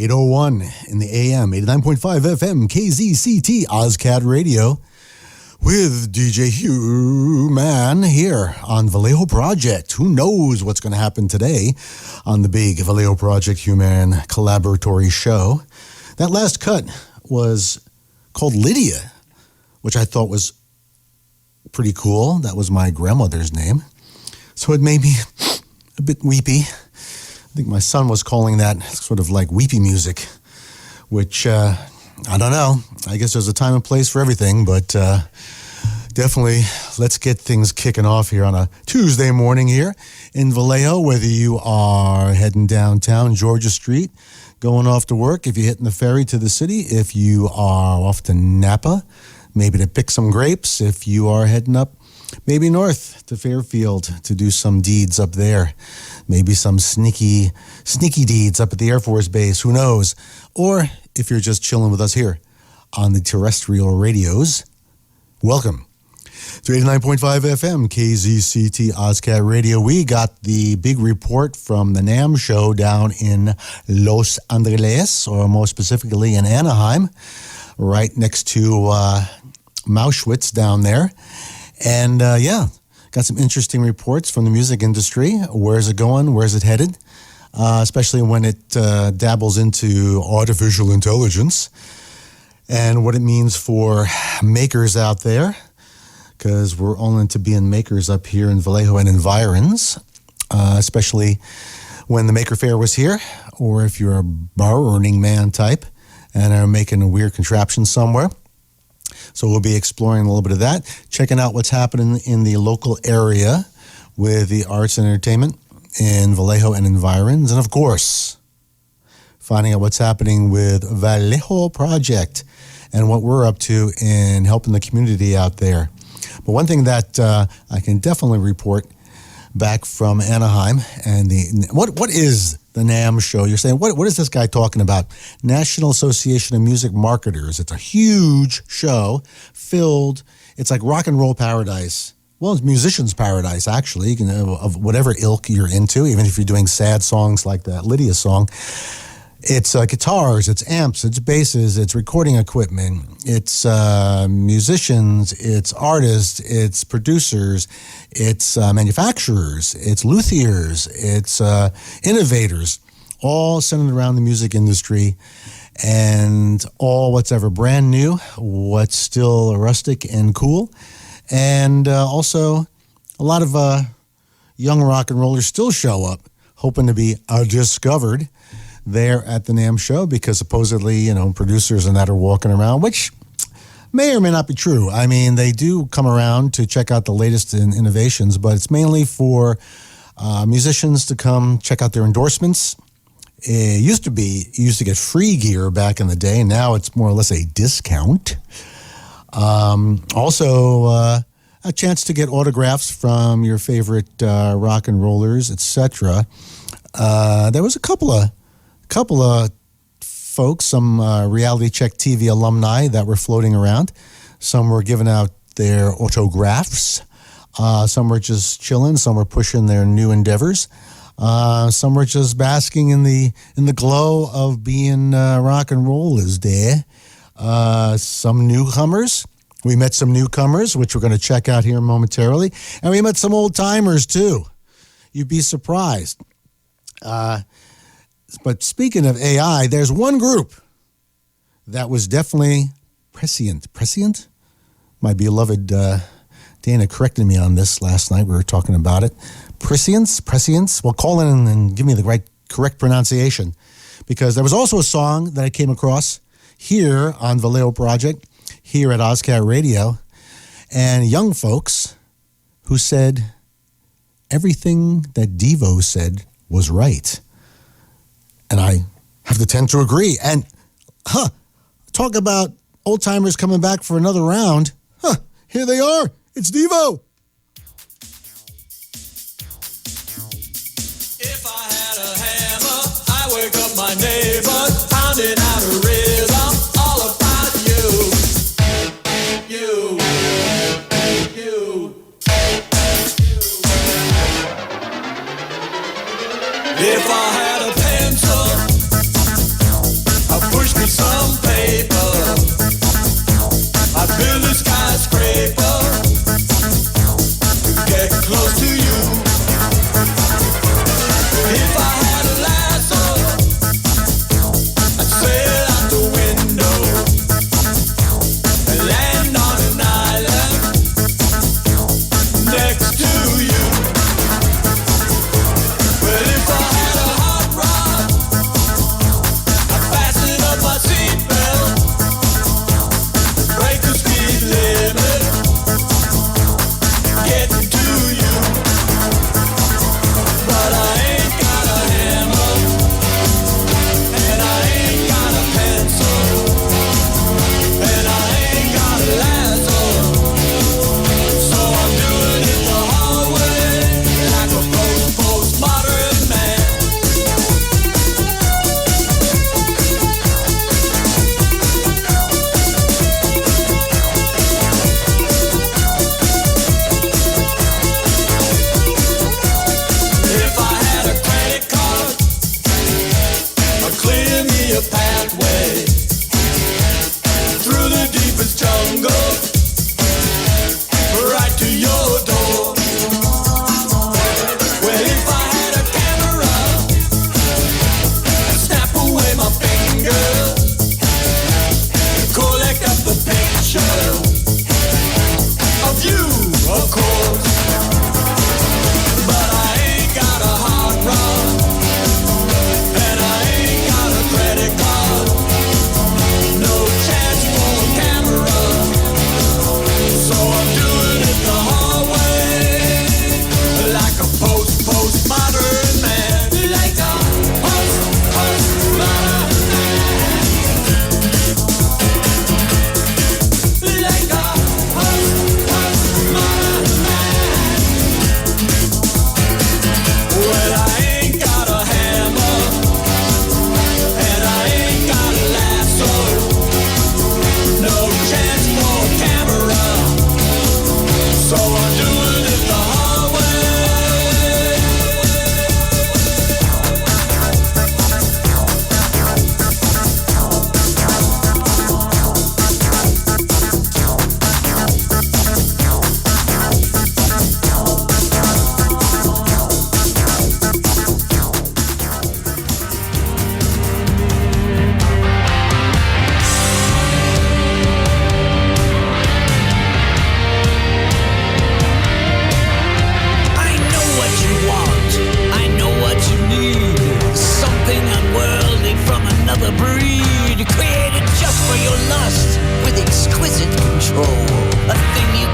8:01 in the AM, 89.5 FM, KZCT, OzCat Radio, with DJ HuMAN here on Vallejo Project. Who knows what's going to happen today on the big Vallejo Project HuMAN collaboratory show. That last cut was called Lydia, which I thought was pretty cool. That was my grandmother's name. So it made me a bit weepy. I think my son was calling that sort of like weepy music, which, I don't know. I guess there's a time and place for everything, but definitely let's get things kicking off here on a Tuesday morning here in Vallejo, whether you are heading downtown Georgia Street, going off to work, if you're hitting the ferry to the city, if you are off to Napa, maybe to pick some grapes, if you are heading up maybe north to Fairfield to do some deeds up there. Maybe some sneaky deeds up at the Air Force Base, who knows? Or if you're just chilling with us here on the terrestrial radios, welcome to 89.5 FM, KZCT, OzCat Radio. We got the big report from the NAMM show down in Los Angeles, or more specifically in Anaheim, right next to Mauschwitz down there. And got some interesting reports from the music industry. Where's it going? Where's it headed? Especially when it dabbles into artificial intelligence and what it means for makers out there, because we're all into being makers up here in Vallejo and environs, especially when the Maker Fair was here, or if you're a Burning Man type and are making a weird contraption somewhere. So we'll be exploring a little bit of that, checking out what's happening in the local area with the arts and entertainment in Vallejo and environs, and of course, finding out what's happening with Vallejo Project and what we're up to in helping the community out there. But one thing that I can definitely report back from Anaheim, and what is the NAMM show? You're saying, what is this guy talking about? National Association of Music Marketers. It's a huge show filled, it's like rock and roll paradise. Well, it's musicians' paradise, actually, of whatever ilk you're into, even if you're doing sad songs like that Lydia song. It's guitars, it's amps, it's basses, it's recording equipment, it's musicians, it's artists, it's producers, it's manufacturers, it's luthiers, it's innovators, all centered around the music industry, and all what's ever brand new, what's still rustic and cool, and also a lot of young rock and rollers still show up, hoping to be discovered there at the NAMM show, because supposedly, producers and that are walking around, which may or may not be true. I mean, they do come around to check out the latest in innovations, but it's mainly for musicians to come check out their endorsements. It used to be, you used to get free gear back in the day, and now it's more or less a discount. Also, a chance to get autographs from your favorite rock and rollers, etc. There was a couple of folks, some Reality Check TV alumni that were floating around. Some were giving out their autographs. Some were just chilling. Some were pushing their new endeavors. Some were just basking in the glow of being rock and rollers there. Some newcomers. We met some newcomers, which we're going to check out here momentarily. And we met some old timers too. You'd be surprised. But speaking of AI, there's one group that was definitely prescient. Prescient? My beloved Dana corrected me on this last night. We were talking about it. Prescience? Well, call in and give me the correct pronunciation. Because there was also a song that I came across here on Vallejo Project, here at OzCat Radio, and young folks who said everything that DEVO said was right. And I have to tend to agree. And, talk about old-timers coming back for another round. Here they are. It's DEVO. If I had a hammer, I wake up my neighbors, pounding out a rhythm all about you. If I had a pencil,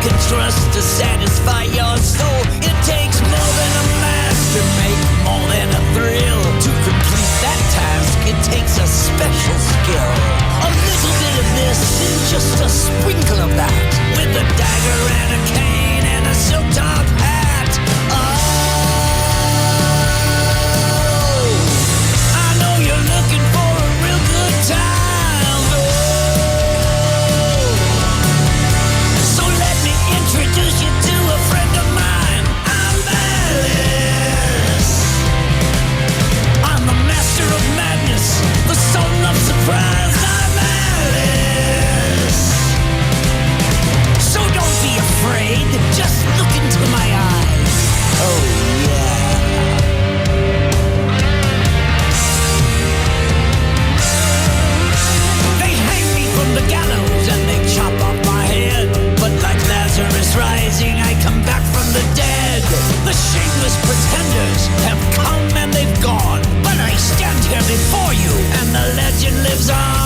can trust to satisfy your soul. It takes more than a master, make more than a thrill. To complete that task, it takes a special skill. A little bit of this and just a sprinkle of that, with a dagger and a cane and a silk top hat. Oh, I know you're looking for a real good time. Oh, so let me introduce you to a friend of mine. I'm Alice. I'm the master of madness, the soul of surprise. I'm Alice. So don't be afraid, just look into my eyes. Oh yeah. They hang me from the gallows and they chop off my head, but like Lazarus rising, I come back from the dead. The shameless pretenders have come and they've gone, but I stand here before you and the legend lives on.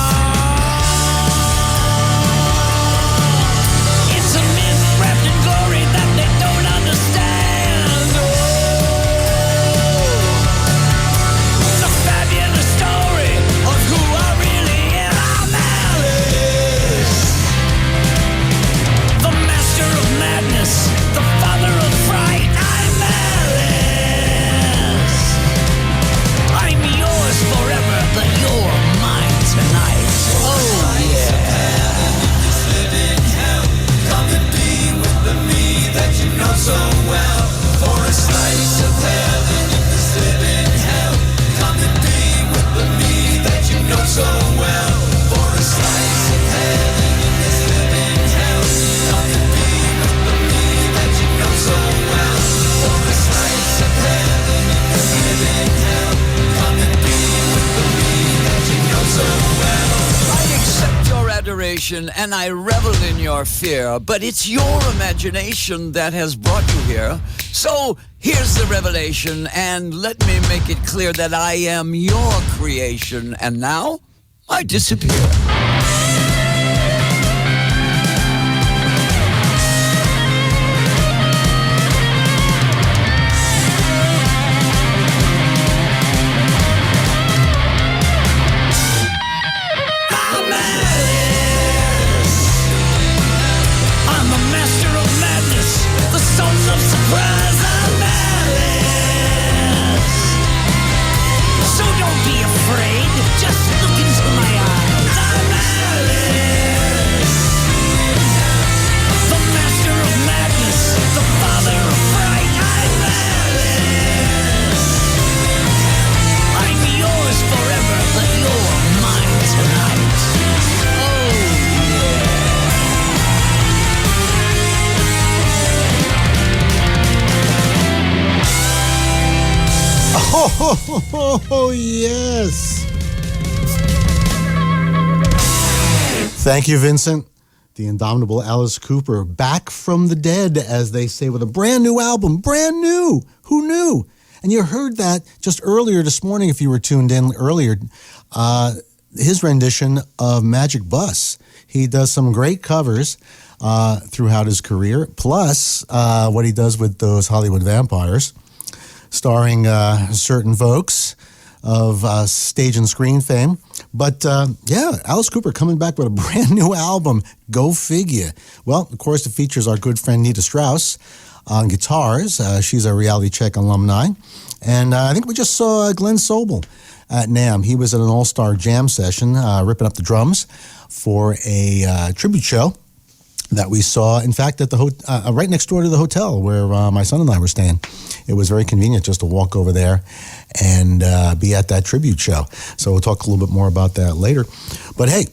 It's a myth wrapped in glory that they don't understand. Oh, the fabulous story of who I really am. I'm Alice, the master of madness, the father of fright. I'm Alice. I'm yours forever, but you're mine tonight. Oh yeah. So well, for a slice of heaven in this living hell. Come and be with the me that you know so well. For a slice of heaven in this living hell. Come and be with the me that you know so well. For a slice of heaven in this living hell. Come and be with the me that you know so well. I accept your adoration and I revel in your fear, but it's your imagination that has brought you here. So here's the revelation, and let me make it clear that I am your creation, and now I disappear. I'm Alice. I'm the master of madness, the soul of surprise. I'm Alice. So don't be afraid, just look into my eyes. I'm Alice, the master of madness, the father of fright. I'm Alice. I'm yours forever, but you're mine tonight. Oh yeah. Oh, yes. Thank you, Vincent. The indomitable Alice Cooper, back from the dead, as they say, with a brand new album. Brand new. Who knew? And you heard that just earlier this morning, if you were tuned in earlier, his rendition of Magic Bus. He does some great covers throughout his career, plus what he does with those Hollywood vampires, starring certain folks of stage and screen fame. But yeah, Alice Cooper coming back with a brand new album. Go figure. Well, of course, it features our good friend Nita Strauss on guitars. She's a Reality Check alumni. And I think we just saw Glenn Sobel at NAMM. He was at an all-star jam session, ripping up the drums for a tribute show that we saw, in fact, at the right next door to the hotel where my son and I were staying. It was very convenient just to walk over there and be at that tribute show. So we'll talk a little bit more about that later. But hey,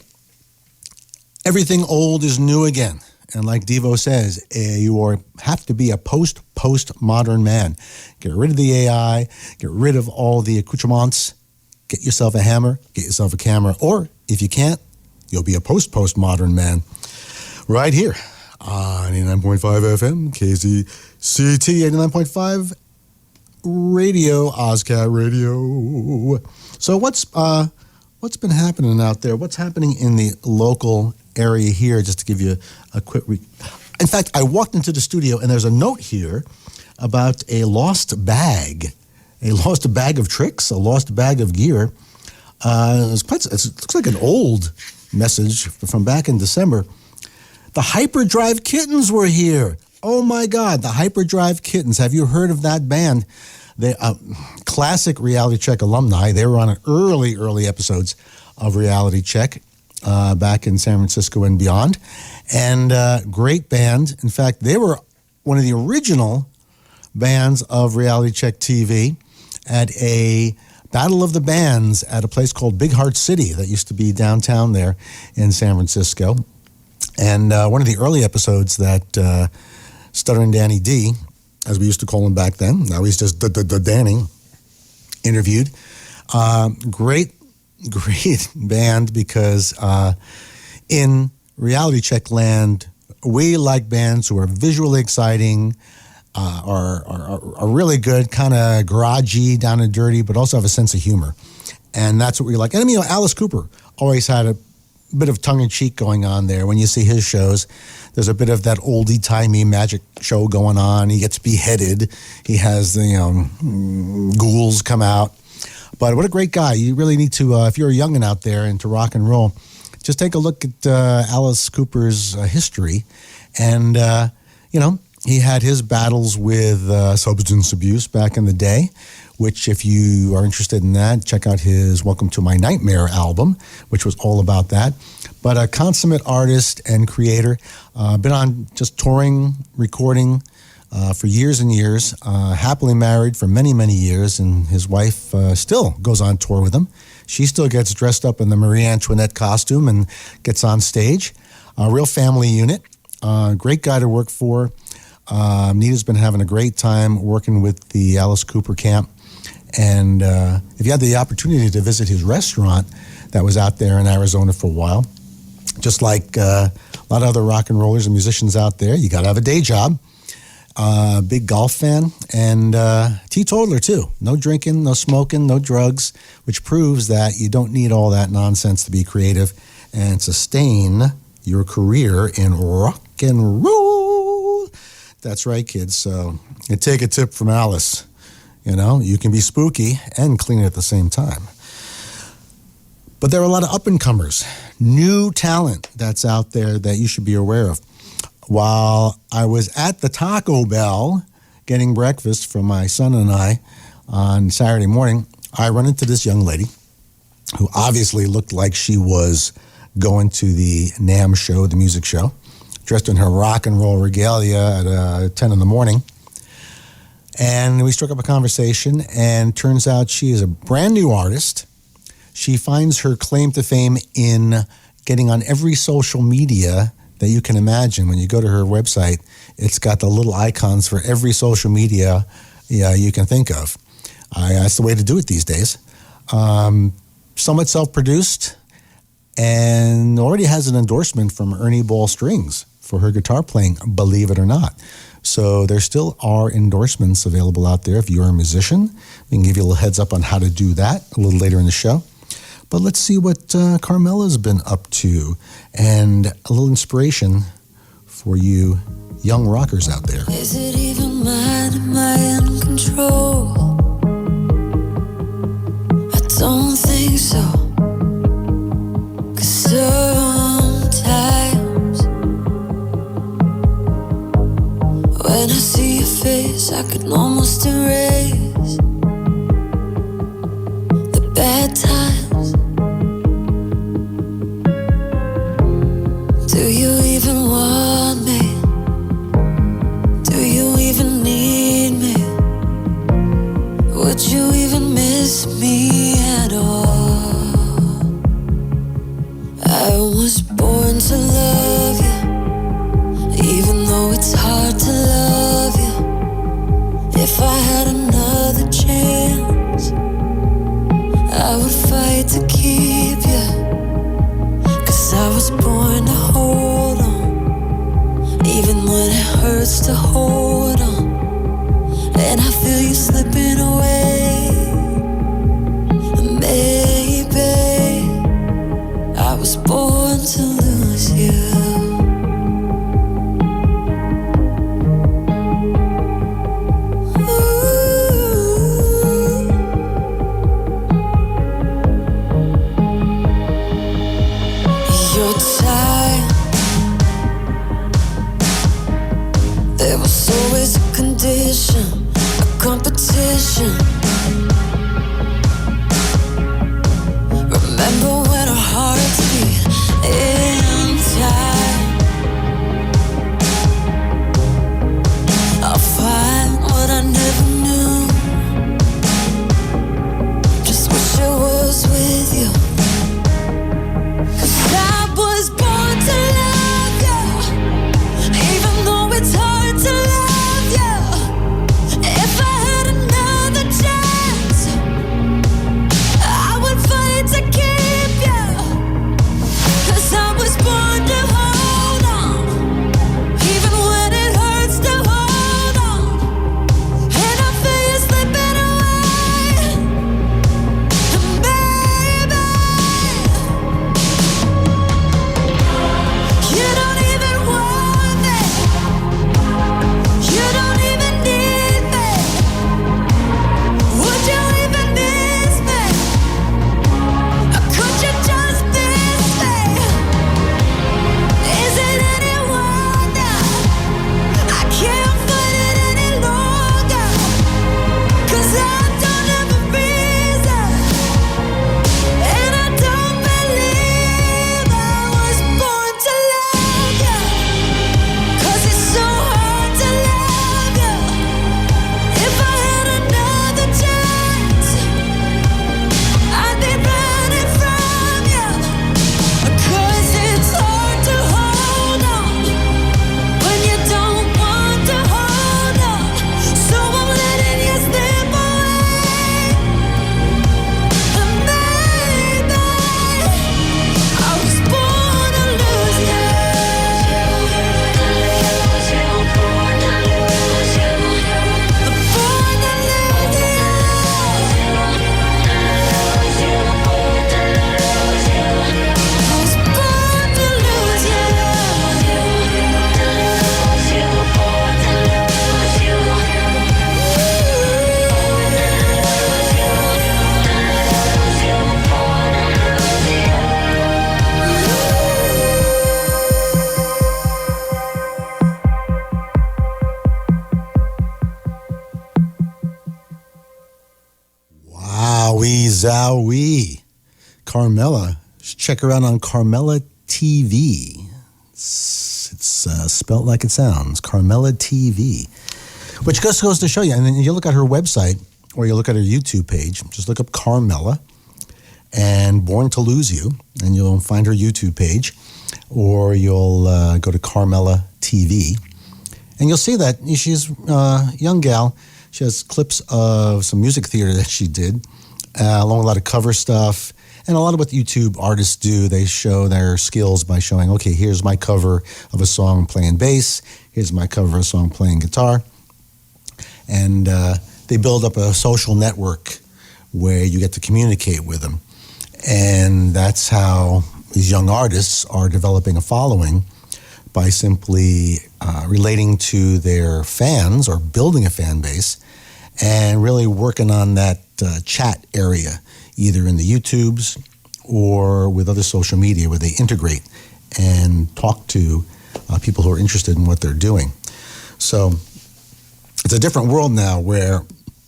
everything old is new again. And like Devo says, you have to be a post-modern man. Get rid of the AI, get rid of all the accoutrements, get yourself a hammer, get yourself a camera, or if you can't, you'll be a post-modern man. Right here on 89.5 FM, KZCT, 89.5 Radio, OzCat Radio. So what's been happening out there? What's happening in the local area here? Just to give you a quick In fact, I walked into the studio and there's a note here about a lost bag of tricks, a lost bag of gear. It looks like an old message from back in December. The Hyperdrive Kittens were here. Oh my God, the Hyperdrive Kittens. Have you heard of that band? They classic Reality Check alumni. They were on early episodes of Reality Check back in San Francisco and beyond. And great band. In fact, they were one of the original bands of Reality Check TV at a Battle of the Bands at a place called Big Heart City that used to be downtown there in San Francisco. And one of the early episodes that Stuttering Danny D, as we used to call him back then, now he's just Danny, interviewed. Great band because in Reality Check land, we like bands who are visually exciting, are really good, kind of garagey, down and dirty, but also have a sense of humor. And that's what we like. And I mean, Alice Cooper always had a bit of tongue-in-cheek going on there. When you see his shows, there's a bit of that oldie-timey magic show going on. He gets beheaded. He has the ghouls come out. But what a great guy. You really need to, if you're a youngin' out there into rock and roll, just take a look at Alice Cooper's history. And, he had his battles with substance abuse back in the day, which if you are interested in that, check out his Welcome to My Nightmare album, which was all about that. But a consummate artist and creator, been on just touring, recording for years and years, happily married for many, many years, and his wife still goes on tour with him. She still gets dressed up in the Marie Antoinette costume and gets on stage. A real family unit. Great guy to work for. Nita's been having a great time working with the Alice Cooper camp. And if you had the opportunity to visit his restaurant that was out there in Arizona for a while, just like a lot of other rock and rollers and musicians out there, you got to have a day job. Big golf fan and teetotaler too. No drinking, no smoking, no drugs, which proves that you don't need all that nonsense to be creative and sustain your career in rock and roll. That's right, kids. So you take a tip from Alice. You can be spooky and clean at the same time. But there are a lot of up-and-comers, new talent that's out there that you should be aware of. While I was at the Taco Bell getting breakfast for my son and I on Saturday morning, I run into this young lady who obviously looked like she was going to the NAMM show, the music show, dressed in her rock and roll regalia at 10 in the morning. And we struck up a conversation, and turns out she is a brand new artist. She finds her claim to fame in getting on every social media that you can imagine. When you go to her website, it's got the little icons for every social media you can think of. That's the way to do it these days. Somewhat self-produced, and already has an endorsement from Ernie Ball Strings for her guitar playing, believe it or not. So there still are endorsements available out there if you're a musician. We can give you a little heads up on how to do that a little later in the show. But let's see what Carmela's been up to, and a little inspiration for you young rockers out there. Is it even mine? Am I in control? I don't think so. 'Cause sometimes when I see your face, I can almost erase the bad times. Do you even want me? Do you even need me? Would you even miss me at all? I was born to love you, even though it's hard to love you. If I had another chance, I would fight to keep you. 'Cause I was born to hold on, even when it hurts to hold on. And I feel you slipping away. Maybe I was born to lose you. There was always a condition, a competition. Remember when our hearts beat in time? I'll find what I never knew. Just wish I was with you. 'Cause I was born to love you, even though it's hard to love you. If I had another chance, I would fight to keep you. 'Cause I was born to hold on, even when it hurts to hold on. And I feel you slipping away. And baby, you don't even want me. You don't even need me. Would you even miss me? Or could you just miss me? Is it any wonder I can't fight it any longer? 'Cause I've done every reason, and I don't believe I was born to love you. 'Cause it's so hard to love you. If I had another chance, I'd be running from you. 'Cause it's hard to hold on when you don't want to hold on. So I'm letting you slip away. And maybe I was born to lose you. Born to lose you. Born to lose you. I was born to lose you. Wowee zowee. Carmela. Check her out on Carmela TV. It's spelt like it sounds. Carmela TV. Which just goes to show you. And then you look at her website or you look at her YouTube page. Just look up Carmela and Born to Lose You. And you'll find her YouTube page. Or you'll go to Carmela TV. And you'll see that she's a young gal. She has clips of some music theater that she did, along with a lot of cover stuff. And a lot of what YouTube artists do, they show their skills by showing, okay, here's my cover of a song playing bass. Here's my cover of a song playing guitar. And they build up a social network where you get to communicate with them. And that's how these young artists are developing a following, by simply relating to their fans or building a fan base and really working on that chat area, either in the YouTubes or with other social media where they integrate and talk to people who are interested in what they're doing. So it's a different world now where,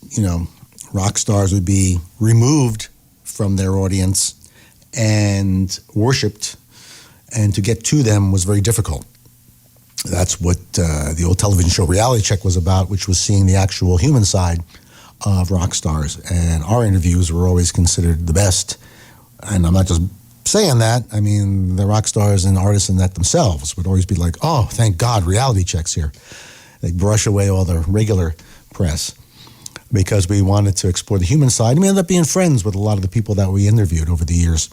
you know, rock stars would be removed from their audience and worshipped, and to get to them was very difficult. That's what the old television show Reality Check was about, which was seeing the actual human side of rock stars. And our interviews were always considered the best. And I'm not just saying that. I mean, the rock stars and artists in that themselves would always be like, oh, thank God Reality Check's here. They brush away all the regular press because we wanted to explore the human side. And we ended up being friends with a lot of the people that we interviewed over the years.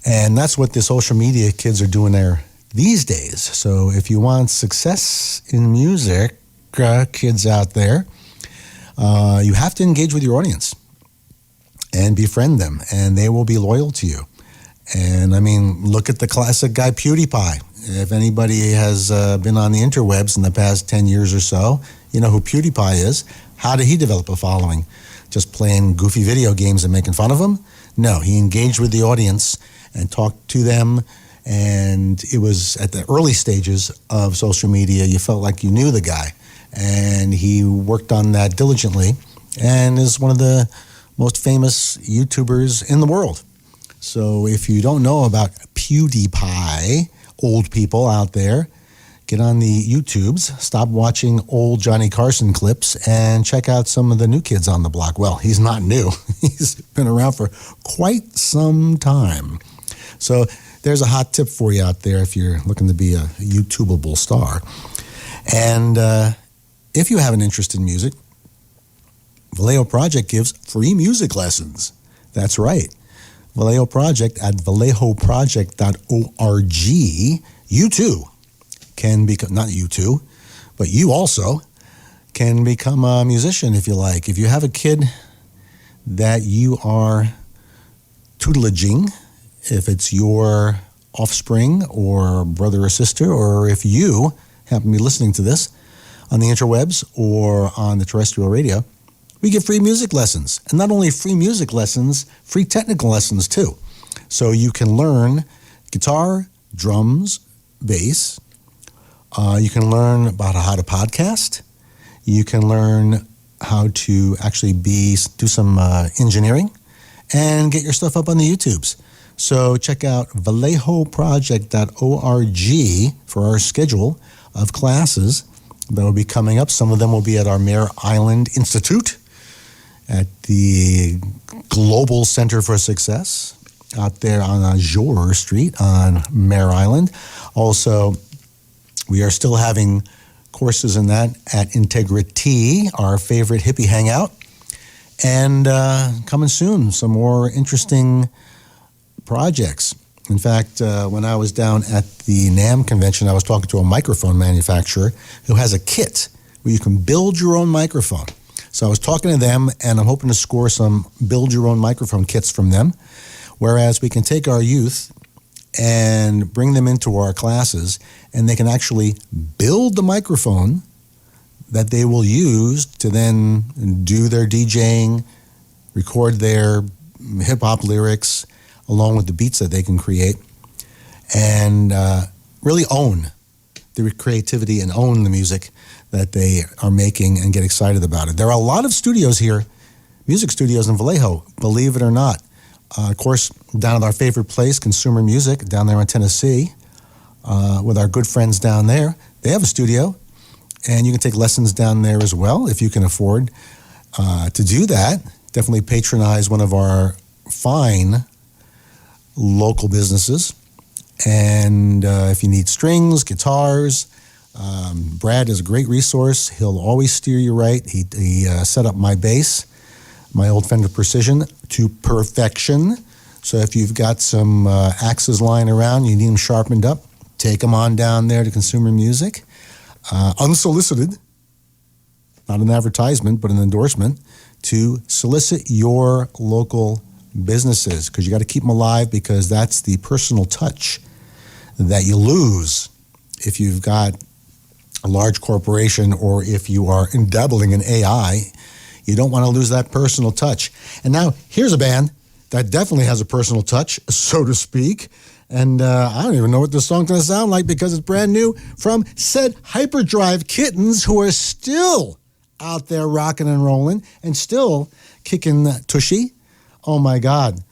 And that's what the social media kids are doing there these days. So if you want success in music, kids out there, you have to engage with your audience and befriend them, and they will be loyal to you. And I mean, look at the classic guy PewDiePie. If anybody has been on the interwebs in the past 10 years or so, you know who PewDiePie is. How did he develop a following? Just playing goofy video games and making fun of them? No, he engaged with the audience and talked to them And it was at the early stages of social media. You felt like you knew the guy. And he worked on that diligently and is one of the most famous YouTubers in the world. So if you don't know about PewDiePie, old people out there, get on the YouTubes, stop watching old Johnny Carson clips, and check out some of the new kids on the block. Well, he's not new. He's been around for quite some time. So there's a hot tip for you out there if you're looking to be a YouTubeable star. And if you have an interest in music, Vallejo Project gives free music lessons. That's right. Vallejo Project at vallejoproject.org. You too can become, not you too, but you also can become a musician if you like. If you have a kid that you are tutelaging, if it's your offspring or brother or sister, or if you happen to be listening to this on the interwebs or on the terrestrial radio, we give free music lessons. And not only free music lessons, free technical lessons too. So you can learn guitar, drums, bass. You can learn about how to podcast. You can learn how to actually do some engineering and get your stuff up on the YouTubes. So check out vallejoproject.org for our schedule of classes that will be coming up. Some of them will be at our Mare Island Institute at the Global Center for Success out there on Azure Street on Mare Island. Also, we are still having courses in that at Integrity, our favorite hippie hangout. And coming soon, some more interesting projects. In fact, when I was down at the NAMM convention, I was talking to a microphone manufacturer who has a kit where you can build your own microphone. So I was talking to them, and I'm hoping to score some build your own microphone kits from them, whereas we can take our youth and bring them into our classes, and they can actually build the microphone that they will use to then do their DJing, record their hip-hop lyrics, along with the beats that they can create, and really own the creativity and own the music that they are making and get excited about it. There are a lot of studios here, music studios in Vallejo, believe it or not. Of course, down at our favorite place, Consumer Music, down there in Tennessee, with our good friends down there. They have a studio, and you can take lessons down there as well if you can afford to do that. Definitely patronize one of our fine local businesses. And if you need strings, guitars, Brad is a great resource. He'll always steer you right. He set up my bass, my old Fender Precision, to perfection. So if you've got some axes lying around, you need them sharpened up, take them on down there to Consumer Music. Unsolicited, not an advertisement, but an endorsement, to solicit your local businesses, because you got to keep them alive, because that's the personal touch that you lose if you've got a large corporation, or if you are dabbling in AI. You don't want to lose that personal touch. And now here's a band that definitely has a personal touch, so to speak. And I don't even know what this song's going to sound like, because it's brand new from said Hyperdrive Kittens, who are still out there rocking and rolling and still kicking tushy. Oh my God.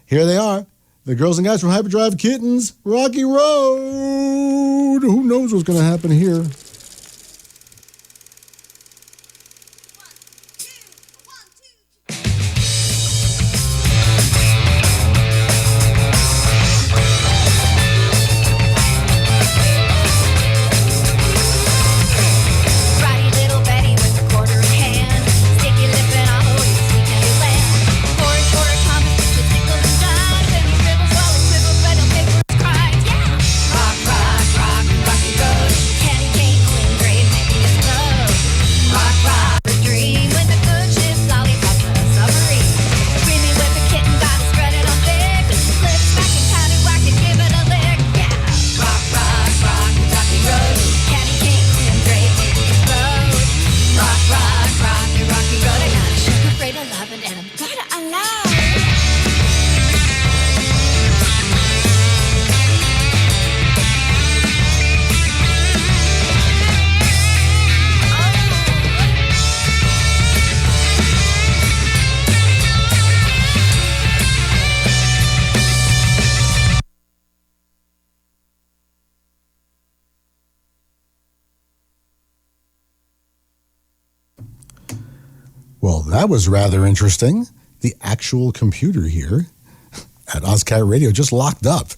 Here they are. The girls and guys from Hyperdrive Kittens, Rocky Road. Who knows what's going to happen here? Rock, rock, rock, rocky road. Candy cane Well, that was rather interesting. The actual computer here at OzCat Radio just locked up.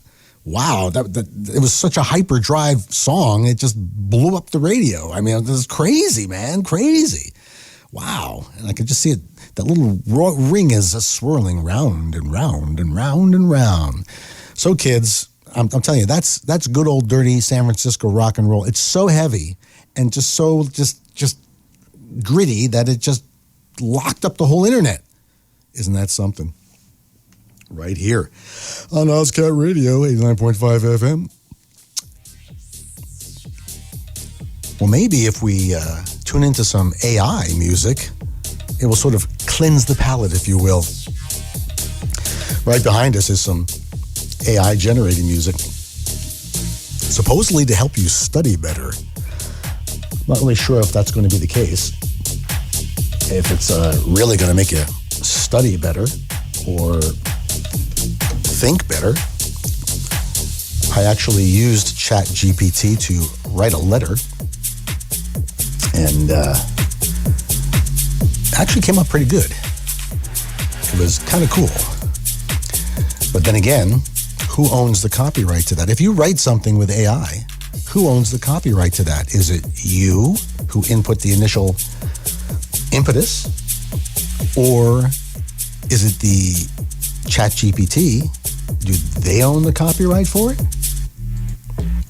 Wow, it was such a hyperdrive song. It just blew up the radio. I mean, this is crazy, man, crazy. Wow, and I could just see it. That little ring is just swirling round and round and round and round. So, kids, I'm telling you, that's good old dirty San Francisco rock and roll. It's so heavy and just so just gritty that it just locked up the whole internet. Isn't that something? Right here on OzCat Radio, 89.5 FM. Well, maybe if we tune into some AI music, it will sort of cleanse the palate, if you will. Right behind us is some AI generating music, supposedly to help you study better. Not really sure if that's going to be the case. If it's really going to make you study better or think better. I actually used ChatGPT to write a letter, and actually came up pretty good. It was kind of cool. But then again, who owns the copyright to that? If you write something with AI, who owns the copyright to that? Is it you who input the initial impetus? Or is it the ChatGPT? Do they own the copyright for it?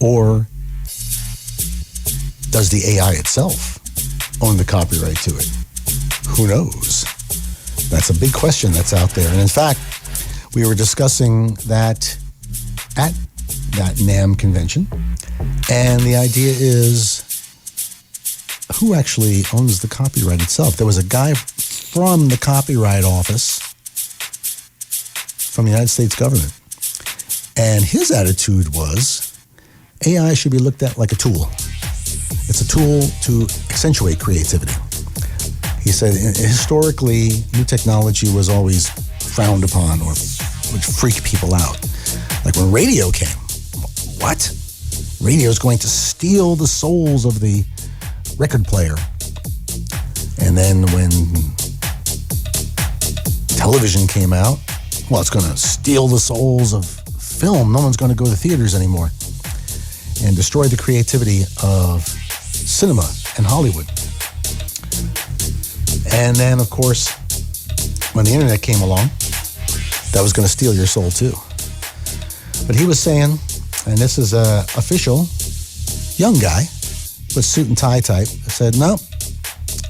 Or does the AI itself own the copyright to it? Who knows? That's a big question that's out there. And in fact, we were discussing that at that NAMM convention. And the idea is, who actually owns the copyright itself? There was a guy from the Copyright Office from the United States government. And his attitude was, AI should be looked at like a tool. It's a tool to accentuate creativity. He said, historically, new technology was always frowned upon or would freak people out. Like when radio came. What? Radio is going to steal the souls of the record player. And then when television came out, well, it's going to steal the souls of film. No one's going to go to theaters anymore. And destroy the creativity of cinema and Hollywood. And then, of course, when the internet came along, that was going to steal your soul too. But he was saying, and this is a official young guy, but suit and tie type, said, no,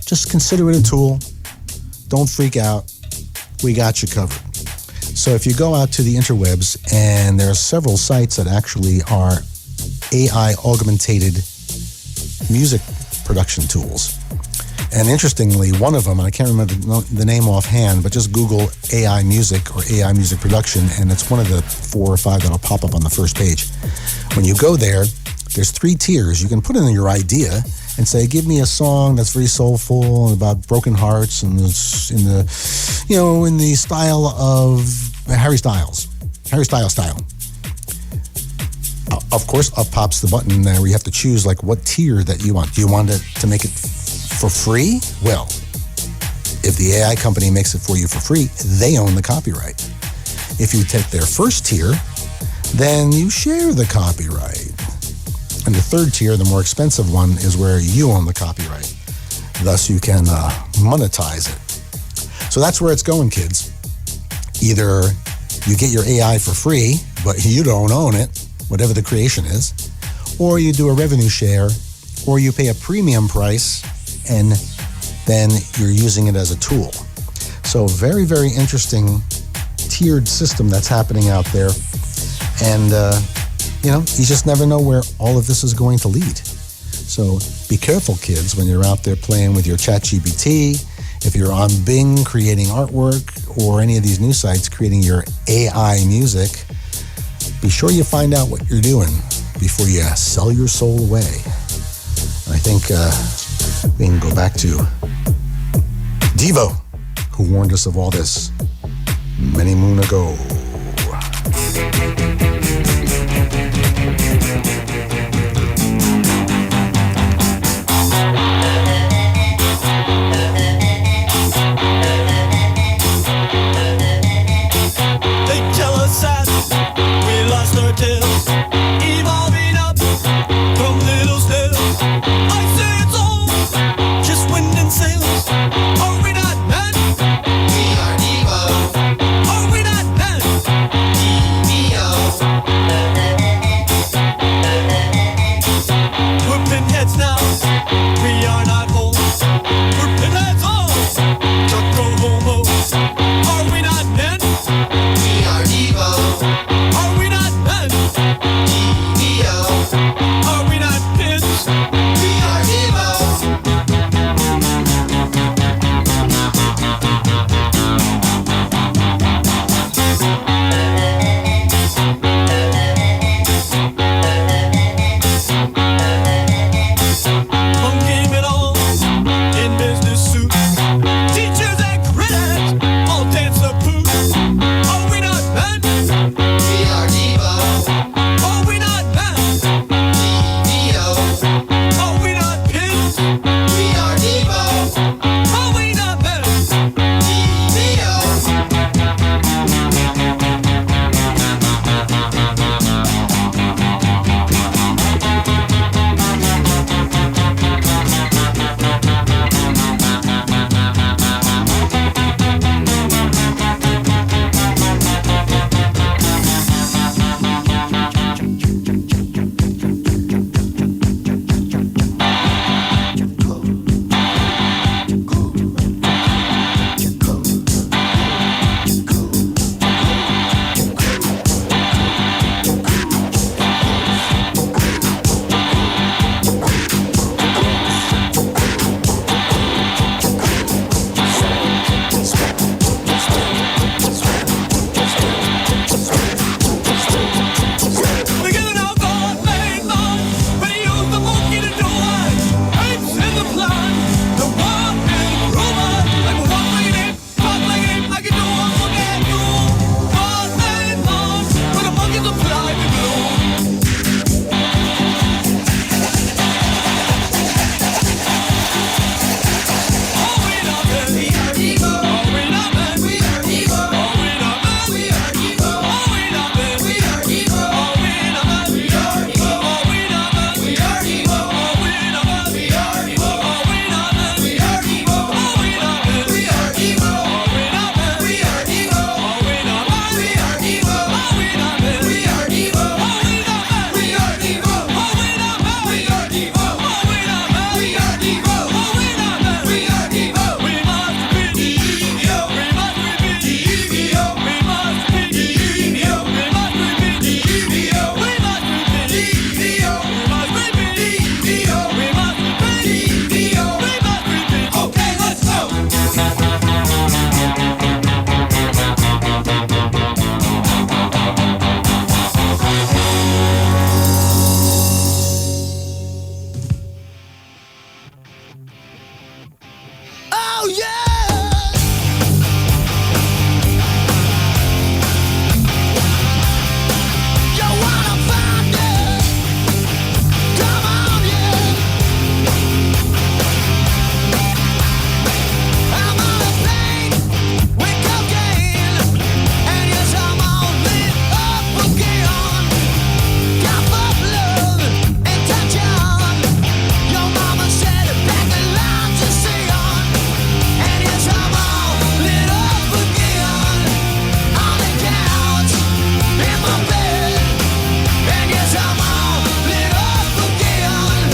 just consider it a tool. Don't freak out. We got you covered. So if you go out to the interwebs, and there are several sites that actually are AI augmented music production tools. And interestingly, one of them, I can't remember the name offhand, but just Google AI music or AI music production, and it's one of the 4 or 5 that'll pop up on the first page. When you go there, there's 3 tiers. You can put in your idea and say, give me a song that's very soulful and about broken hearts and it's in the style of Harry Styles style. Of course, up pops the button there where you have to choose like what tier that you want. Do you want it to make it for free? Well, if the AI company makes it for you for free, they own the copyright. If you take their first tier, then you share the copyright. And the third tier, the more expensive one, is where you own the copyright. Thus, you can monetize it. So that's where it's going, kids. Either you get your AI for free, but you don't own it, whatever the creation is, or you do a revenue share, or you pay a premium price, and then you're using it as a tool. So very, very interesting tiered system that's happening out there. And, you just never know where all of this is going to lead. So be careful, kids, when you're out there playing with your ChatGPT, if you're on Bing creating artwork, or any of these new sites creating your AI music, be sure you find out what you're doing before you sell your soul away. And I think we can go back to DEVO, who warned us of all this many moon ago. Oh yeah. You wanna find it? Come on, yeah. I'm on a plane with cocaine, and yes, I'm all lit up again. Got fuck love and touch on. Your mama said back the line to see on, and yes, I'm all lit up again. On the couch in my bed, and yes, I'm all lit up again.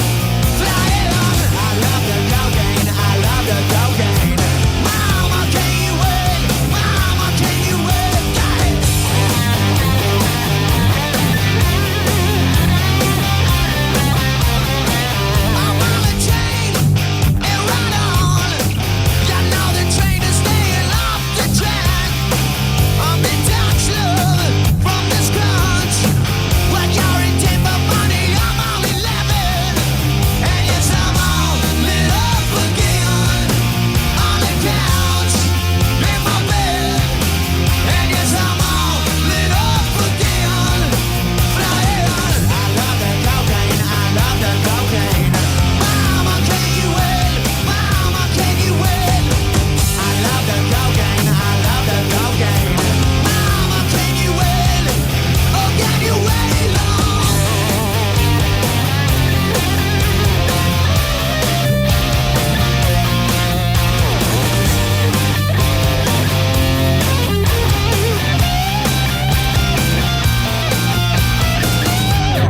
Flying on. I love the cocaine. I love the cocaine. Mama, can you wait? Mama, can you wait? I'm on a train and ride on. You know the train is staying off the track. I'm in touch, love, from the scratch. When you're in deep of money, I'm all 11. And yes, I'm all lit up again. On the couch, in my bed. And yes, I'm all lit up again. Flying on. I love the cocaine. I love the cocaine. Mama, can you wait? Mama, can you wait? I love the cocaine. I love the cocaine. Mama, can you wait? Oh, can you wait long?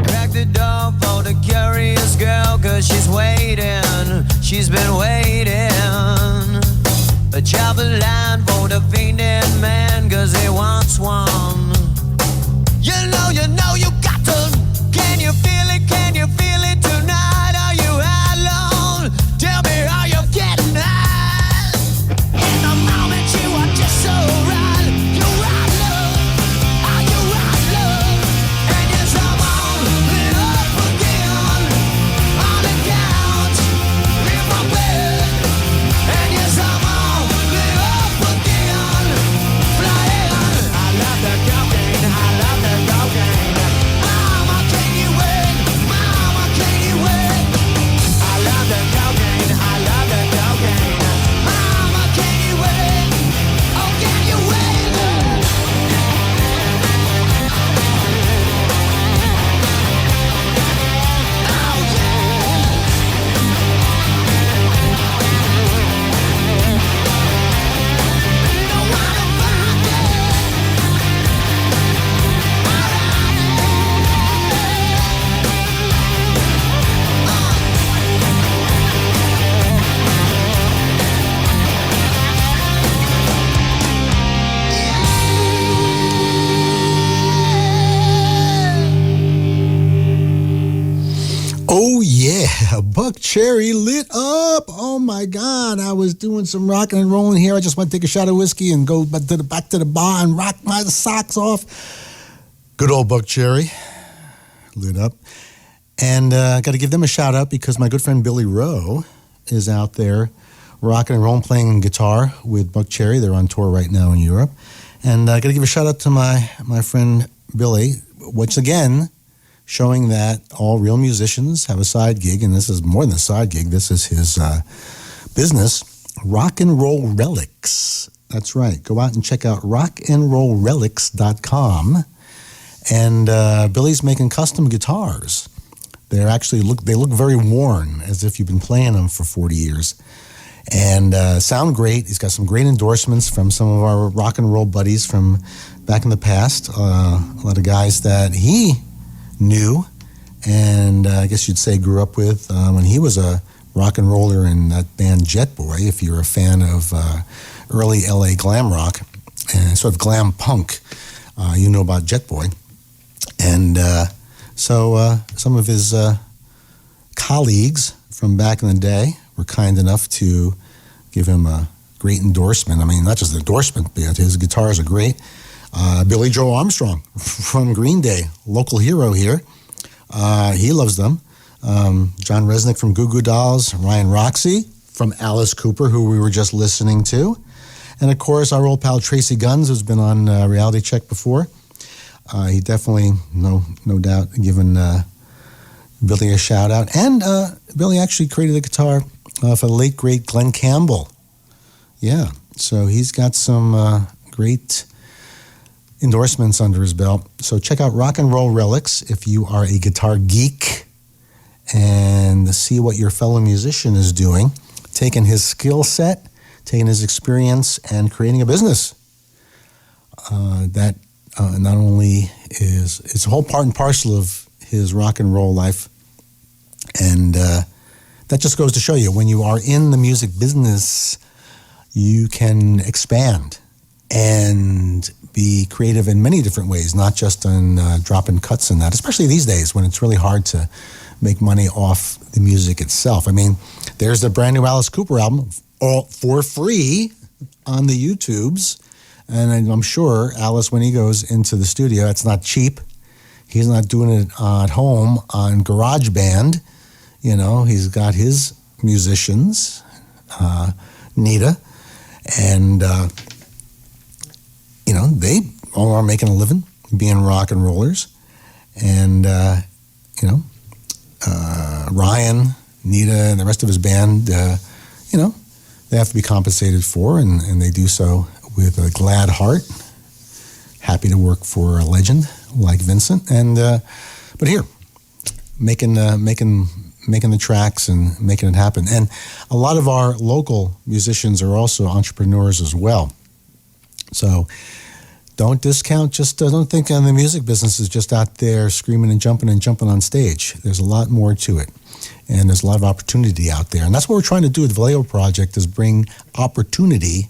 Crack the door for the curious girl, 'cause she's waiting. She's been waiting. Chop the line for the fiending man, 'cause he wants one. You know, you got to. Can you feel it? Can you feel it tonight? Are you alone? Tell me, are you getting high? In the moment you are just so right. You right, love. Are you right, love? And yes, I'm all lit up again. On the couch, in my bed. And yes, I'm all lit up again. Flying on. I love the cocaine. I love the cocaine. Mama, can you wait? Mama, can you wait? I love the cocaine. I love the cocaine. Mama, can you wait? Oh, can you wait? Oh, yeah. Don't wanna find it. Oh yeah, Buck Cherry lit up. Oh my God, I was doing some rocking and rolling here. I just want to take a shot of whiskey and go back to the bar and rock my socks off. Good old Buck Cherry lit up. And I got to give them a shout out because my good friend Billy Rowe is out there rocking and rolling, playing guitar with Buck Cherry. They're on tour right now in Europe. And I got to give a shout out to my friend Billy, once again, showing that all real musicians have a side gig, and this is more than a side gig. This is his business, Rock and Roll Relics. That's right. Go out and check out rockandrollrelics.com. And Billy's making custom guitars. They look very worn, as if you've been playing them for 40 years. And sound great. He's got some great endorsements from some of our rock and roll buddies from back in the past. A lot of guys that he knew, and I guess you'd say grew up with when he was a rock and roller in that band Jet Boy, if you're a fan of early LA glam rock and sort of glam punk, you know about Jet Boy. And so some of his colleagues from back in the day were kind enough to give him a great endorsement. I mean, not just an endorsement, but his guitars are great. Billy Joe Armstrong from Green Day, local hero here. He loves them. John Resnick from Goo Goo Dolls, Ryan Roxy from Alice Cooper, who we were just listening to. And of course, our old pal Tracy Guns, who's been on Reality Check before. He definitely, no doubt, given Billy a shout out. And Billy actually created the guitar for the late, great Glenn Campbell. Yeah, so he's got some great endorsements under his belt. So check out Rock and Roll Relics if you are a guitar geek and see what your fellow musician is doing, taking his skill set, taking his experience, and creating a business. That not only it's a whole part and parcel of his rock and roll life. And that just goes to show you, when you are in the music business, you can expand and be creative in many different ways, not just on dropping cuts and that, especially these days when it's really hard to make money off the music itself. I mean, there's the brand new Alice Cooper album, all for free on the YouTubes. And I'm sure Alice, when he goes into the studio, it's not cheap. He's not doing it at home on GarageBand. You know, he's got his musicians, Nita, and, you know, they all are making a living being rock and rollers. And, you know, Ryan, Nita, and the rest of his band, you know, they have to be compensated for, and they do so with a glad heart. Happy to work for a legend like Vincent. And but here, making the tracks and making it happen. And a lot of our local musicians are also entrepreneurs as well. So don't discount, don't think the music business is just out there screaming and jumping on stage. There's a lot more to it. And there's a lot of opportunity out there. And that's what we're trying to do with the Vallejo Project, is bring opportunity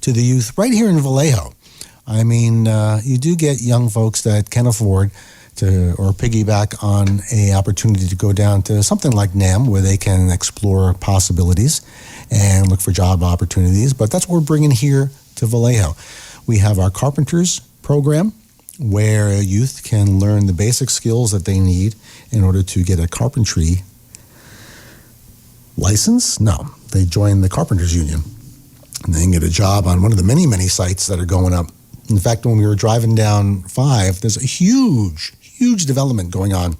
to the youth right here in Vallejo. I mean, you do get young folks that can afford to, or piggyback on a opportunity to go down to something like NAMM, where they can explore possibilities and look for job opportunities. But that's what we're bringing here to Vallejo. We have our Carpenters program, where youth can learn the basic skills that they need in order to get a carpentry license. No, they join the Carpenters Union, and they can get a job on one of the many, many sites that are going up. In fact, when we were driving down 5, there's a huge development going on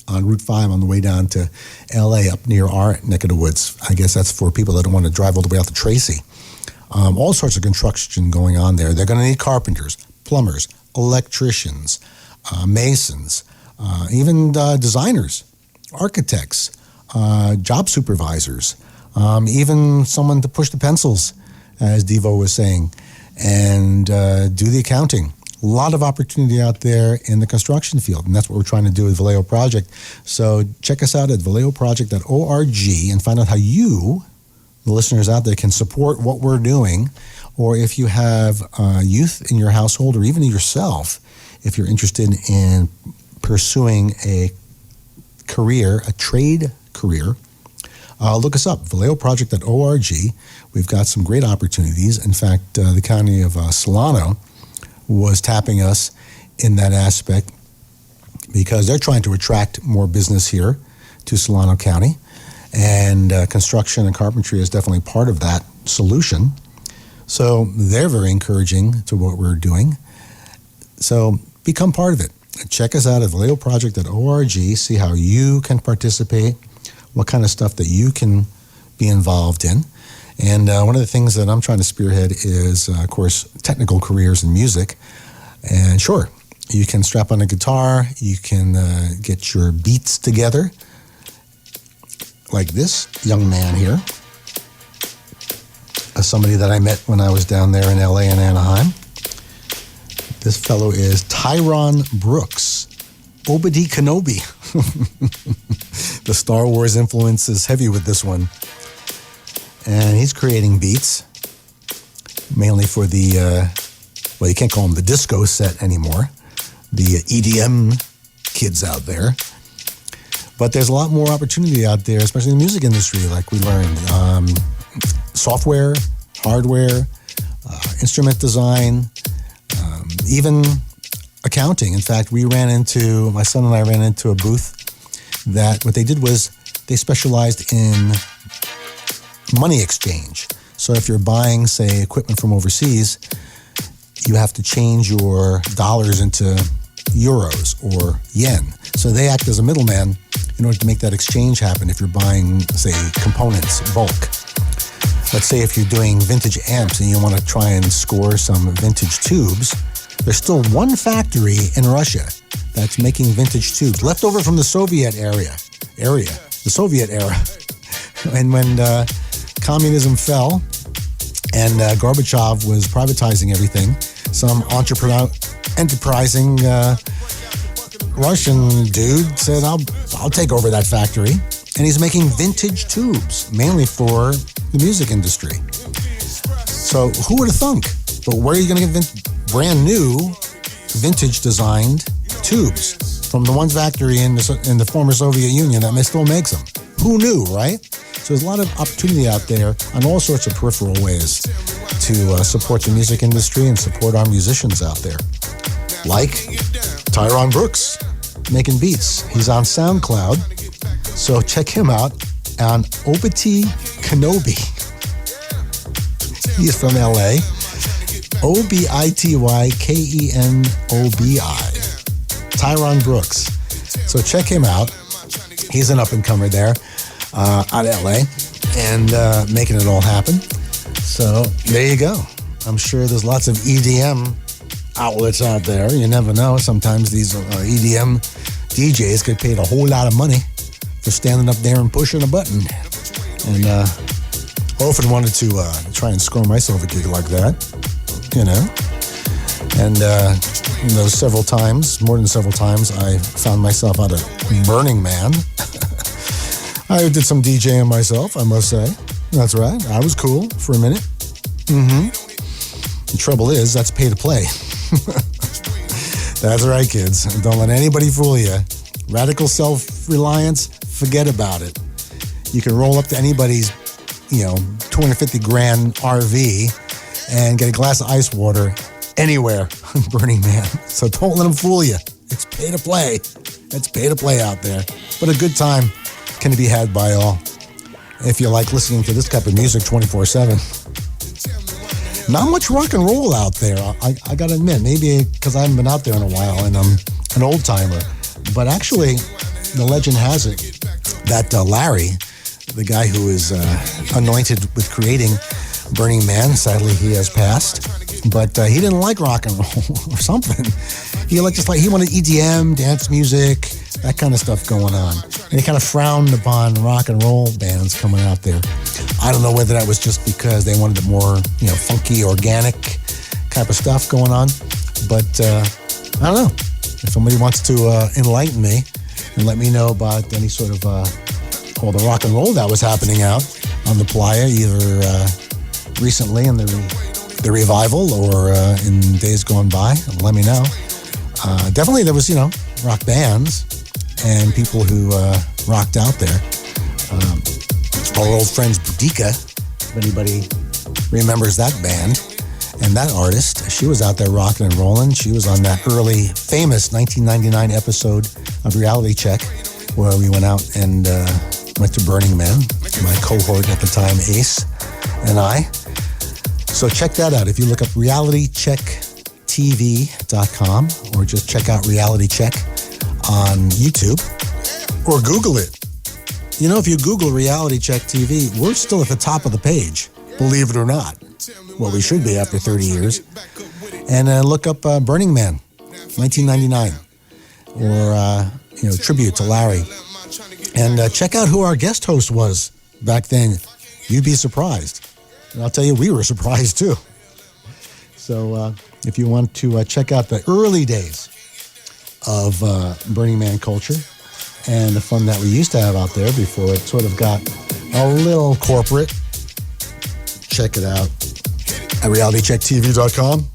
Route 5 on the way down to LA, up near our neck of the woods. I guess that's for people that don't want to drive all the way out to Tracy. All sorts of construction going on there. They're going to need carpenters, plumbers, electricians, masons, even designers, architects, job supervisors, even someone to push the pencils, as DEVO was saying, and do the accounting. A lot of opportunity out there in the construction field, and that's what we're trying to do with Vallejo Project. So check us out at vallejoproject.org and find out how you, the listeners out there, can support what we're doing. Or if you have youth in your household, or even yourself, if you're interested in pursuing a career, a trade career, look us up, vallejoproject.org. We've got some great opportunities. In fact, the county of Solano was tapping us in that aspect, because they're trying to attract more business here to Solano County. And construction and carpentry is definitely part of that solution. So they're very encouraging to what we're doing. So become part of it. Check us out at vallejoproject.org. See how you can participate, what kind of stuff that you can be involved in. And one of the things that I'm trying to spearhead is, of course, technical careers in music. And sure, you can strap on a guitar, you can get your beats together, like this young man here, somebody that I met when I was down there in LA and Anaheim. This fellow is Tyron Brooks, Obadi Kenobi. The Star Wars influence is heavy with this one. And he's creating beats, mainly for the, well, you can't call them the disco set anymore, the EDM kids out there. But there's a lot more opportunity out there, especially in the music industry, like we learned. Software, hardware, instrument design, even accounting. In fact, my son and I ran into a booth that what they did was they specialized in money exchange. So if you're buying, say, equipment from overseas, you have to change your dollars into euros or yen. So they act as a middleman in order to make that exchange happen if you're buying, say, components, bulk. Let's say if you're doing vintage amps and you want to try and score some vintage tubes, there's still one factory in Russia that's making vintage tubes, left over from the Soviet era. And when communism fell and Gorbachev was privatizing everything, some enterprising Russian dude said, I'll take over that factory. And he's making vintage tubes, mainly for the music industry. So who would have thunk? But where are you going to get brand new, vintage designed tubes from the one factory in the former Soviet Union that still makes them? Who knew, right? So there's a lot of opportunity out there on all sorts of peripheral ways to support the music industry and support our musicians out there. Like Tyrone Brooks, making beats. He's on SoundCloud, so check him out on Obity Kenobi. He is from LA. OBITYKENOBI. Tyrone Brooks. So check him out. He's an up-and-comer there out of LA and making it all happen. So there you go. I'm sure there's lots of EDM outlets out there. You never know. Sometimes these EDM DJs get paid a whole lot of money for standing up there and pushing a button. And often wanted to try and score myself a gig like that, you know. And those several times, more than several times, I found myself out of Burning Man. I did some DJing myself, I must say. That's right. I was cool for a minute. The trouble is, that's pay to play. That's right, kids. Don't let anybody fool you. Radical self-reliance, forget about it. You can roll up to anybody's, 250 grand RV and get a glass of ice water anywhere on Burning Man. So don't let them fool you. It's pay to play. It's pay to play out there. But a good time can be had by all if you like listening to this type of music 24/7. Not much rock and roll out there, I gotta admit. Maybe because I haven't been out there in a while and I'm an old timer. But actually, the legend has it that Larry, the guy who is anointed with creating Burning Man, sadly he has passed, but he didn't like rock and roll or something. He wanted EDM, dance music, that kind of stuff going on. And he kind of frowned upon rock and roll bands coming out there. I don't know whether that was just because they wanted the more, funky, organic type of stuff going on. But I don't know. If somebody wants to enlighten me and let me know about any sort of all the rock and roll that was happening out on the playa, either recently in the revival or in days gone by, let me know. Definitely there was, rock bands and people who rocked out there. Our old friends Boudica, if anybody remembers that band and that artist, she was out there rocking and rolling. She was on that early famous 1999 episode of Reality Check where we went out and went to Burning Man, my cohort at the time, Ace, and I. So check that out. If you look up realitychecktv.com or just check out Reality Check on YouTube or Google it. If you Google Reality Check TV, we're still at the top of the page, believe it or not. Well, we should be after 30 years. And look up Burning Man, 1999, or tribute to Larry. And check out who our guest host was back then. You'd be surprised. And I'll tell you, we were surprised too. So if you want to check out the early days of Burning Man culture and the fun that we used to have out there before it sort of got a little corporate, check it out at realitychecktv.com.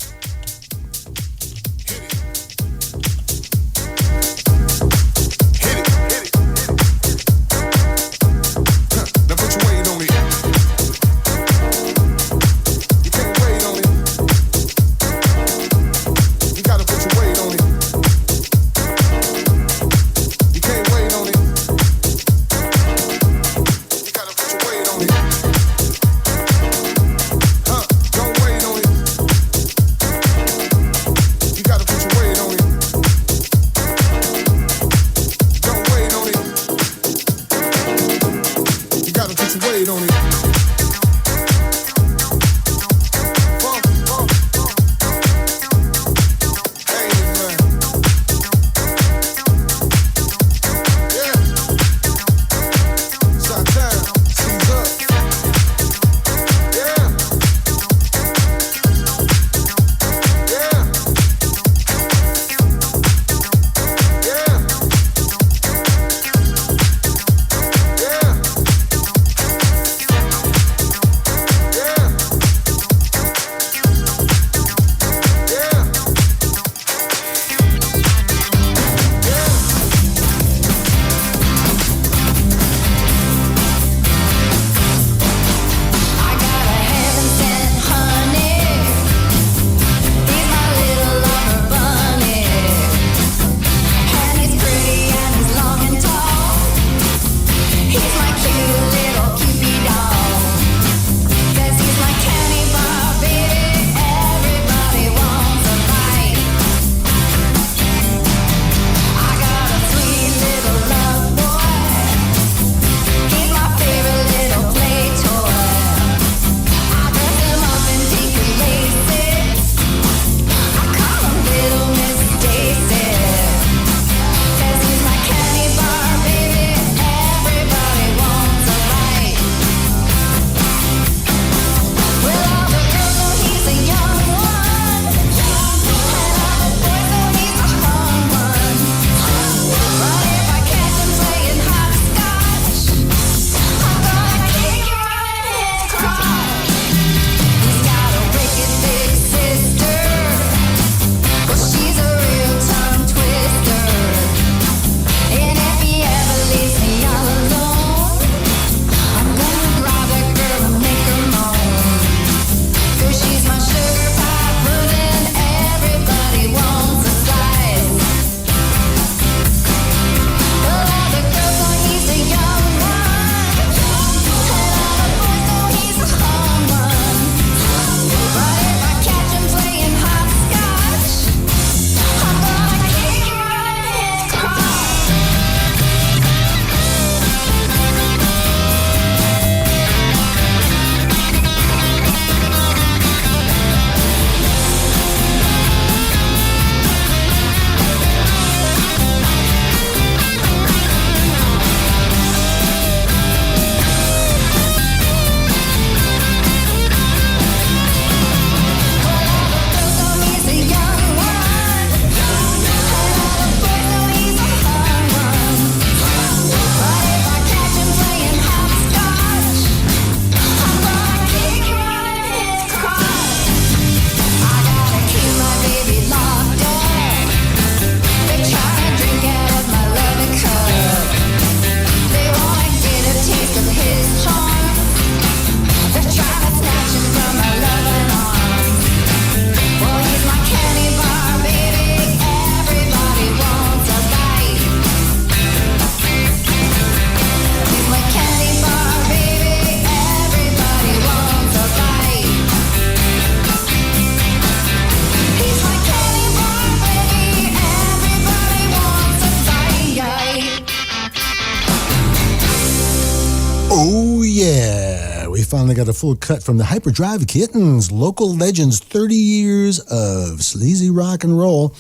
we finally got a full cut from the Hyperdrive Kittens, local legends, 30 years of sleazy rock and roll,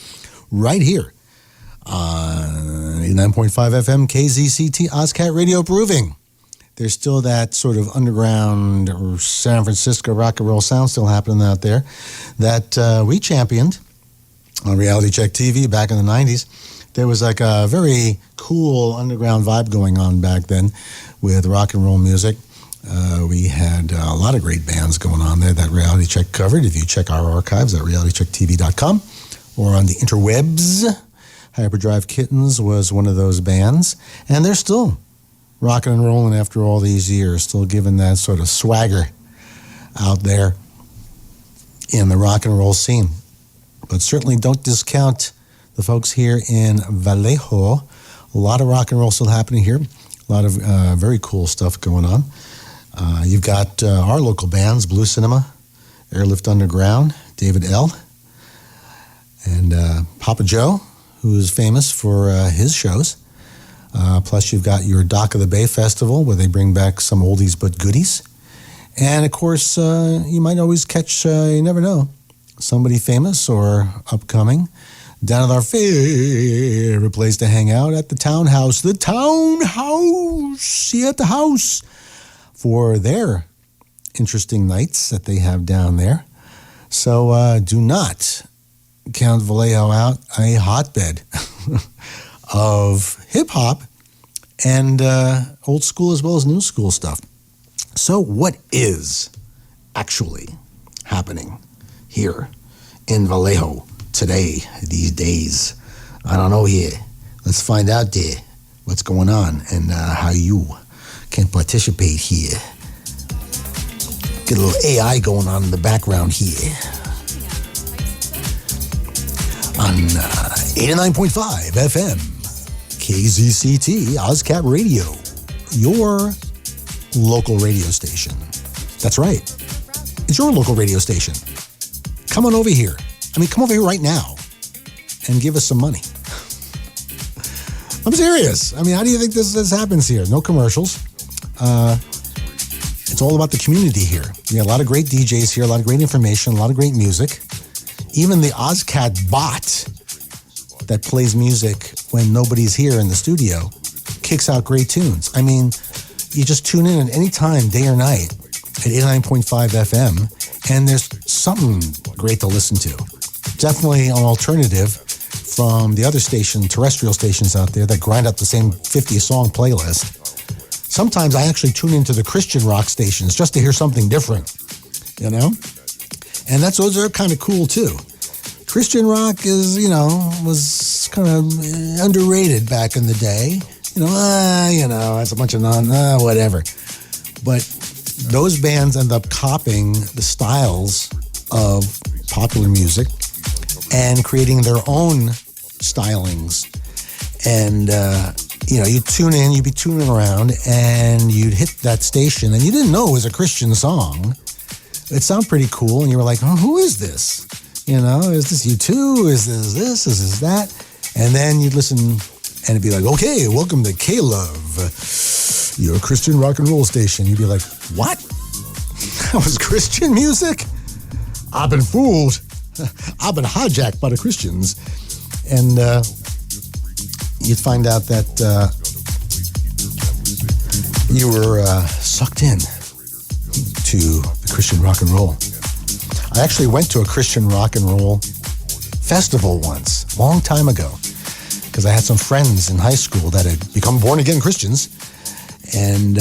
right here on 89.5 FM KZCT OzCat Radio Proving. There's still that sort of underground San Francisco rock and roll sound still happening out there that we championed on Reality Check TV back in the 90s. There was like a very cool underground vibe going on back then with rock and roll music. We had a lot of great bands going on there that Reality Check covered. If you check our archives at realitychecktv.com or on the interwebs, Hyperdrive Kittens was one of those bands. And they're still rocking and rolling after all these years, still giving that sort of swagger out there in the rock and roll scene. But certainly don't discount the folks here in Vallejo. A lot of rock and roll still happening here. A lot of very cool stuff going on. You've got our local bands, Blue Cinema, Airlift Underground, David L., and Papa Joe, who is famous for his shows. Plus you've got your Dock of the Bay Festival, where they bring back some oldies but goodies. And of course, you might always catch, you never know, somebody famous or upcoming down at our favorite place to hang out at the Townhouse. The Townhouse! See you at the house for their interesting nights that they have down there. So do not count Vallejo out, a hotbed of hip-hop and old school as well as new school stuff. So what is actually happening here in Vallejo today, these days? I don't know here. Let's find out there what's going on and how you can participate here. Get a little AI going on in the background here. On 89.5 FM, KZCT, OzCat Radio, your local radio station. That's right. It's your local radio station. Come on over here. Come over here right now and give us some money. I'm serious. How do you think this happens here? No commercials. It's all about the community here. You got a lot of great DJs here, a lot of great information, a lot of great music. Even the OzCat bot that plays music when nobody's here in the studio kicks out great tunes. You just tune in at any time, day or night, at 89.5 FM, and there's something great to listen to. Definitely an alternative from the other terrestrial stations out there that grind up the same 50-song playlist. Sometimes I actually tune into the Christian rock stations just to hear something different, you know? And those are kind of cool too. Christian rock was kind of underrated back in the day. It's a bunch of whatever. But those bands end up copying the styles of popular music and creating their own stylings. And, you'd be tuning around and you'd hit that station and you didn't know it was a Christian song. It sounded pretty cool. And you were like, oh, who is this? Is this U2? Is this? Is this that? And then you'd listen and it'd be like, okay, welcome to K-Love, your Christian rock and roll station. You'd be like, what? That was Christian music? I've been fooled. I've been hijacked by the Christians. And you'd find out that you were sucked in to the Christian rock and roll. I actually went to a Christian rock and roll festival once, a long time ago, because I had some friends in high school that had become born-again Christians, and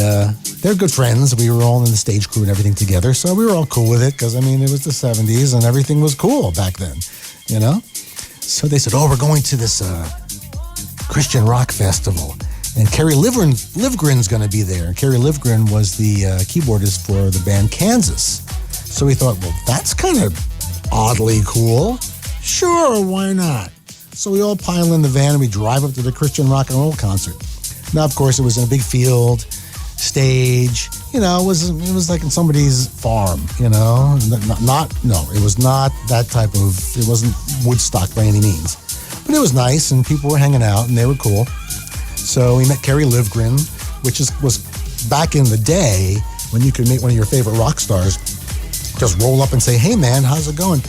they're good friends. We were all in the stage crew and everything together, so we were all cool with it, because, it was the 70s, and everything was cool back then, So they said, oh, we're going to this Christian rock festival, and Kerry Livgren's going to be there. And Kerry Livgren was the keyboardist for the band Kansas. So we thought, well, that's kind of oddly cool. Sure, why not? So we all pile in the van and we drive up to the Christian rock and roll concert. Now, of course, it was in a big field, stage. It was like in somebody's farm. It was not that type of. It wasn't Woodstock by any means, but it was nice and people were hanging out and they were cool. So we met Kerry Livgren, which was back in the day when you could meet one of your favorite rock stars, just roll up and say, hey man, how's it going?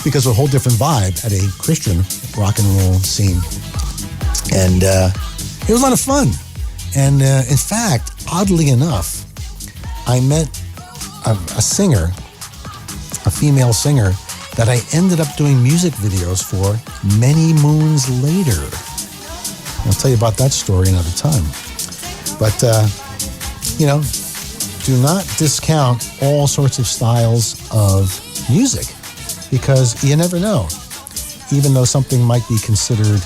Because a whole different vibe at a Christian rock and roll scene. And it was a lot of fun. And in fact, oddly enough, I met a singer, a female singer, that I ended up doing music videos for many moons later. I'll tell you about that story another time. But, do not discount all sorts of styles of music, because you never know. Even though something might be considered,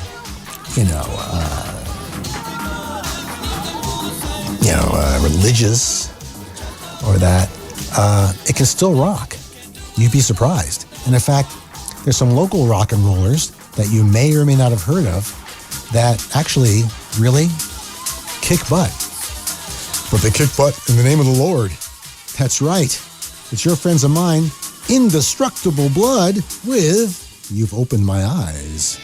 religious or that, it can still rock. You'd be surprised. And in fact, there's some local rock and rollers that you may or may not have heard of that actually really kick butt. But they kick butt in the name of the Lord. That's right. It's your friends of mine, Indestructible Blood, with You've Opened My Eyes.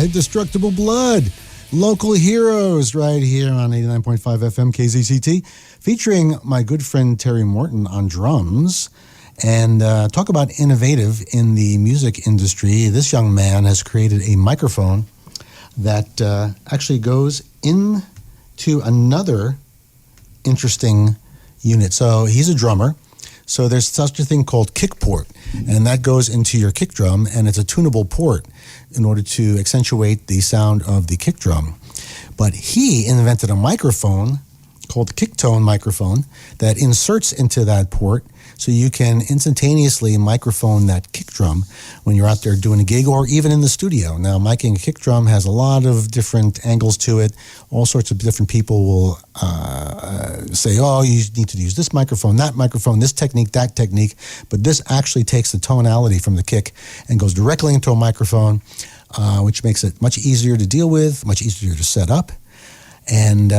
Indestructible Blood, local heroes right here on 89.5 FM KZCT, featuring my good friend Terry Morton on drums. And talk about innovative in the music industry. This young man has created a microphone that actually goes into another interesting unit. So he's a drummer. So there's such a thing called kick port, and that goes into your kick drum, and it's a tunable port in order to accentuate the sound of the kick drum. But he invented a microphone called the kick tone microphone that inserts into that port, so you can instantaneously microphone that kick drum when you're out there doing a gig or even in the studio. Now, miking a kick drum has a lot of different angles to it. All sorts of different people will say, oh, you need to use this microphone, this technique, that technique. But this actually takes the tonality from the kick and goes directly into a microphone, which makes it much easier to deal with, much easier to set up, and,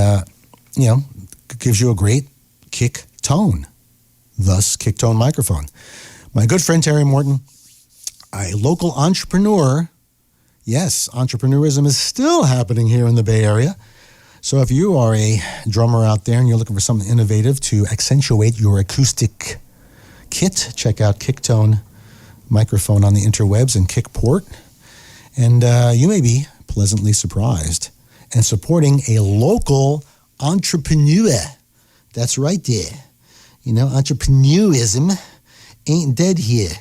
gives you a great kick tone. Thus, kick tone microphone. My good friend Terry Morton, a local entrepreneur. Yes, entrepreneurism is still happening here in the Bay Area. So if you are a drummer out there and you're looking for something innovative to accentuate your acoustic kit, check out kick tone microphone on the interwebs and kick port. And you may be pleasantly surprised. And supporting a local entrepreneur. That's right there. Entrepreneurism ain't dead here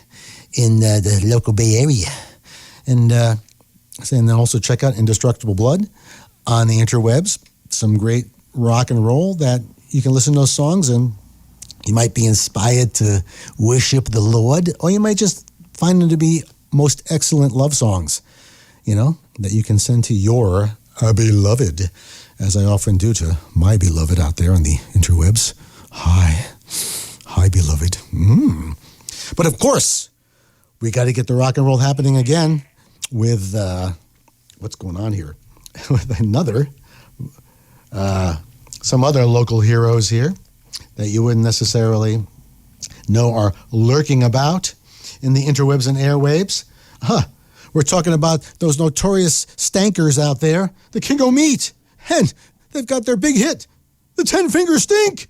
in the local Bay Area. And then also check out Indestructible Blood on the interwebs. Some great rock and roll that you can listen to those songs and you might be inspired to worship the Lord, or you might just find them to be most excellent love songs, that you can send to your beloved, as I often do to my beloved out there on the interwebs. Hi, beloved. But of course, we got to get the rock and roll happening again with, what's going on here? With some other local heroes here that you wouldn't necessarily know are lurking about in the interwebs and airwaves. We're talking about those notorious stankers out there, the King O' Meat, and they've got their big hit, the 10-Finger Stink.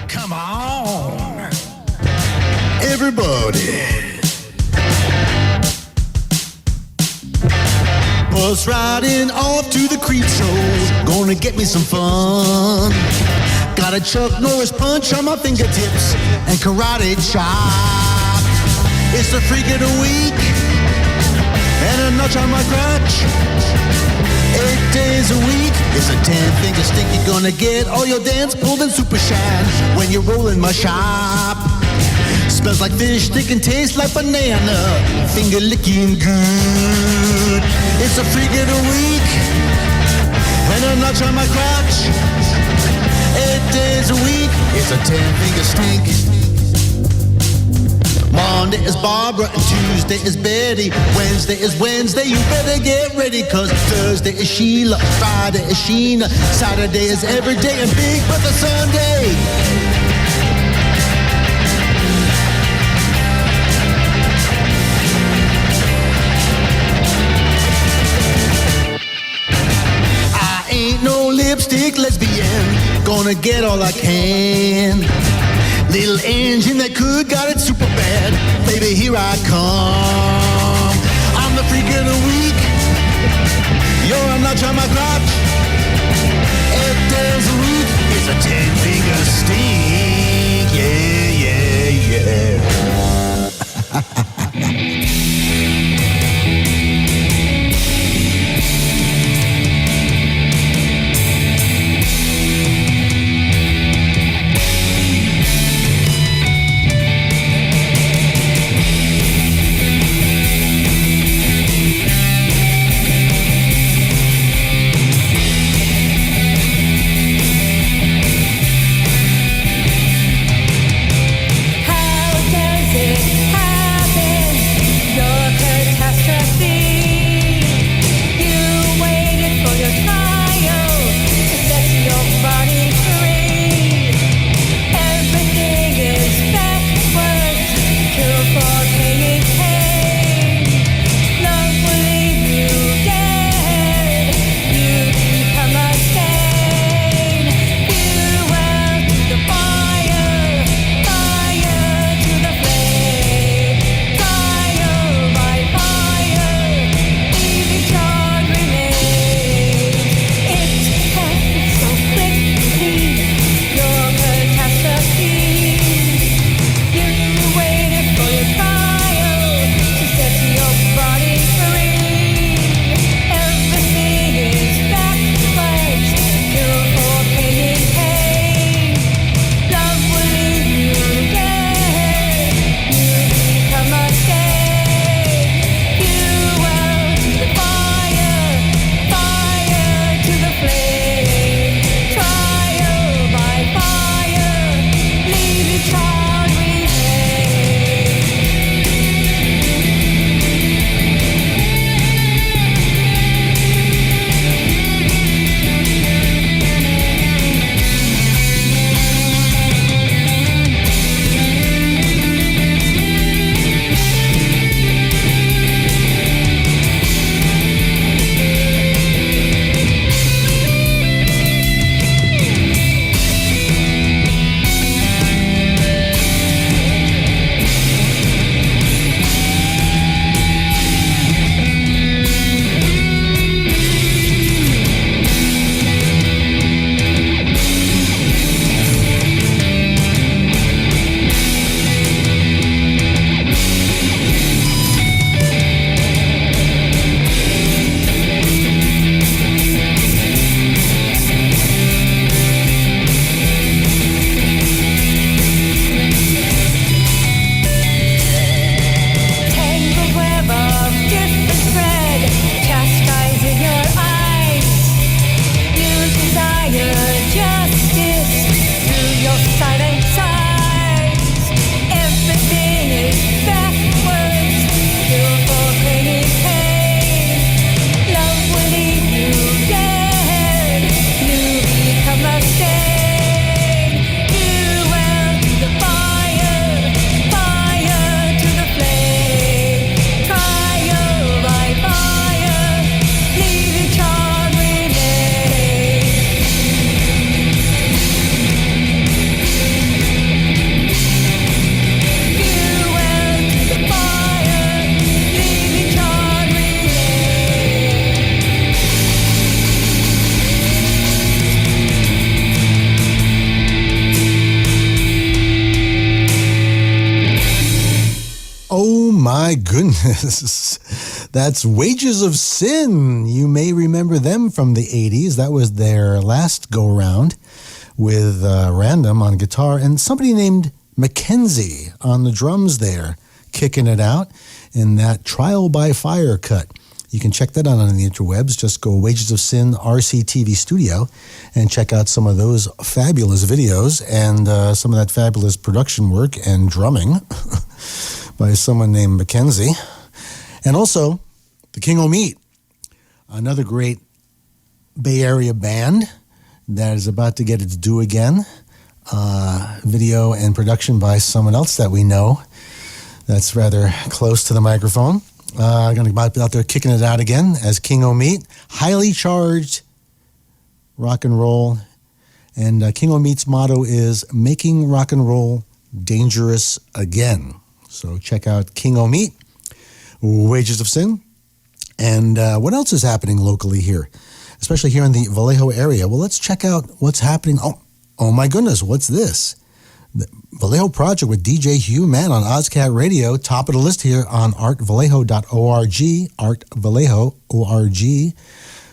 Come on, everybody. Bus riding off to the creep show, gonna get me some fun. Got a Chuck Norris punch on my fingertips and karate chop. It's the freak of the week and a notch on my crotch. 8 days a week, it's a 10-finger stink. You're gonna get all your dance pulled and super shine when you're rolling my shop. Smells like fish, stick and tastes like banana, finger licking good. It's a freak of the week and a notch on my crotch. 8 days a week, it's a 10-finger stink. Monday is Barbara and Tuesday is Betty. Wednesday is Wednesday, you better get ready, cause Thursday is Sheila, Friday is Sheena, Saturday is every day, and Big Brother Sunday. I ain't no lipstick lesbian, gonna get all I can. Little engine that could got it super bad. Baby, here I come. I'm the freak of the week. You're a notch on my crotch. 8 days a week. It's a 10-finger stink. Yeah, yeah, yeah. How can goodness. That's Wages of Sin. You may remember them from the 80s. That was their last go-around with Random on guitar and somebody named Mackenzie on the drums there, kicking it out in that Trial by Fire cut. You can check that out on the interwebs. Just go Wages of Sin RCTV Studio and check out some of those fabulous videos and some of that fabulous production work and drumming by someone named Mackenzie. And also, the King O' Meat, another great Bay Area band that is about to get its due again. Video and production by someone else that we know that's rather close to the microphone. Going to be out there kicking it out again as King O' Meat. Highly charged rock and roll. And King O' Meat's motto is making rock and roll dangerous again. So check out King O' Meat, Wages of Sin. And what else is happening locally here, especially here in the Vallejo area? Well, let's check out what's happening. Oh my goodness, what's this? The Vallejo Project with DJ HuMAN on OzCat Radio, top of the list here on artvallejo.org, artvallejo.org,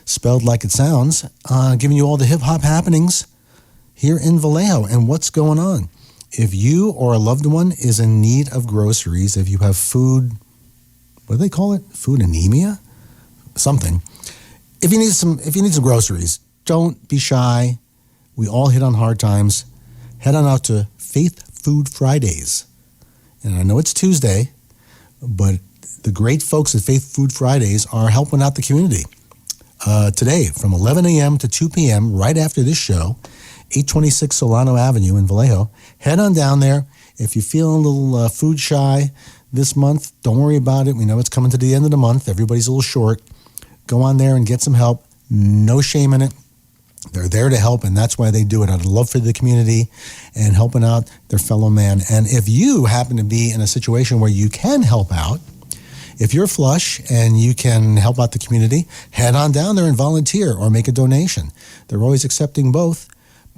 spelled like it sounds, giving you all the hip-hop happenings here in Vallejo and what's going on. If you or a loved one is in need of groceries, if you have food, what do they call it? Food anemia? Something. If you need some groceries, don't be shy. We all hit on hard times. Head on out to Faith Food Fridays. And I know it's Tuesday, but the great folks at Faith Food Fridays are helping out the community. Today, from 11 a.m. to 2 p.m., right after this show, 826 Solano Avenue in Vallejo. Head on down there. If you're feeling a little food shy this month, don't worry about it. We know it's coming to the end of the month. Everybody's a little short. Go on there and get some help. No shame in it. They're there to help, and that's why they do it, out of love for the community and helping out their fellow man. And if you happen to be in a situation where you can help out, if you're flush and you can help out the community, head on down there and volunteer or make a donation. They're always accepting both.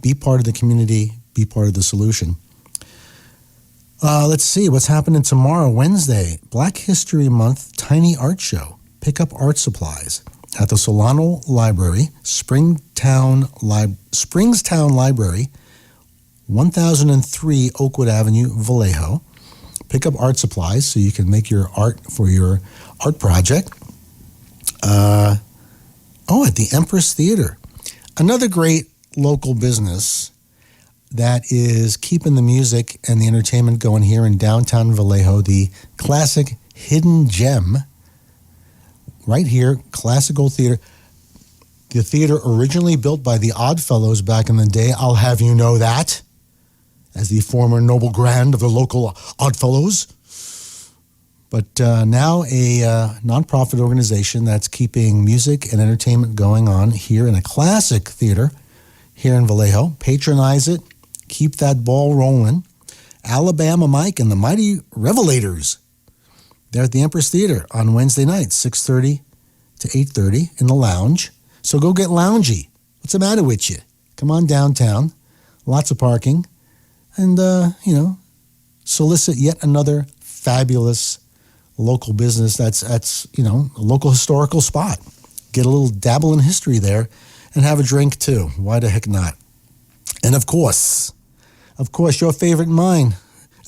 Be part of the community, be part of the solution. Let's see what's happening tomorrow, Wednesday, Black History Month Tiny Art Show. Pick up art supplies at the Solano Library, Springstown Library, 1003 Oakwood Avenue, Vallejo. Pick up art supplies so you can make your art for your art project. At the Empress Theater. Another great local business that is keeping the music and the entertainment going here in downtown Vallejo, the classic Hidden Gem. Right here, Classical Theater. The theater originally built by the Oddfellows back in the day, I'll have you know that, as the former noble grand of the local Oddfellows. But now a nonprofit organization that's keeping music and entertainment going on here in a classic theater here in Vallejo. Patronize it. Keep that ball rolling. Alabama Mike and the Mighty Revelators. They're at the Empress Theater on Wednesday nights, 6:30 to 8:30 in the lounge. So go get loungy. What's the matter with you? Come on downtown. Lots of parking. And, solicit yet another fabulous local business that's a local historical spot. Get a little dabble in history there and have a drink too. Why the heck not? And of course, your favorite and mine,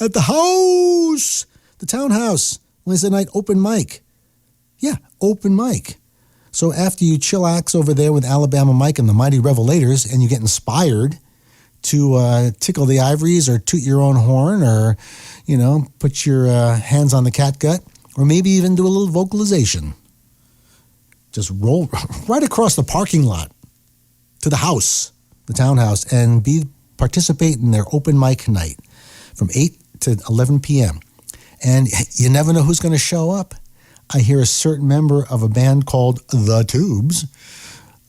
at the house, the townhouse, Wednesday night open mic. Yeah, open mic. So after you chillax over there with Alabama Mike and the Mighty Revelators and you get inspired to tickle the ivories or toot your own horn or, put your hands on the catgut or maybe even do a little vocalization. Just roll right across the parking lot to the house, the townhouse, and participate in their open mic night from 8 to 11 p.m. And you never know who's going to show up. I hear a certain member of a band called The Tubes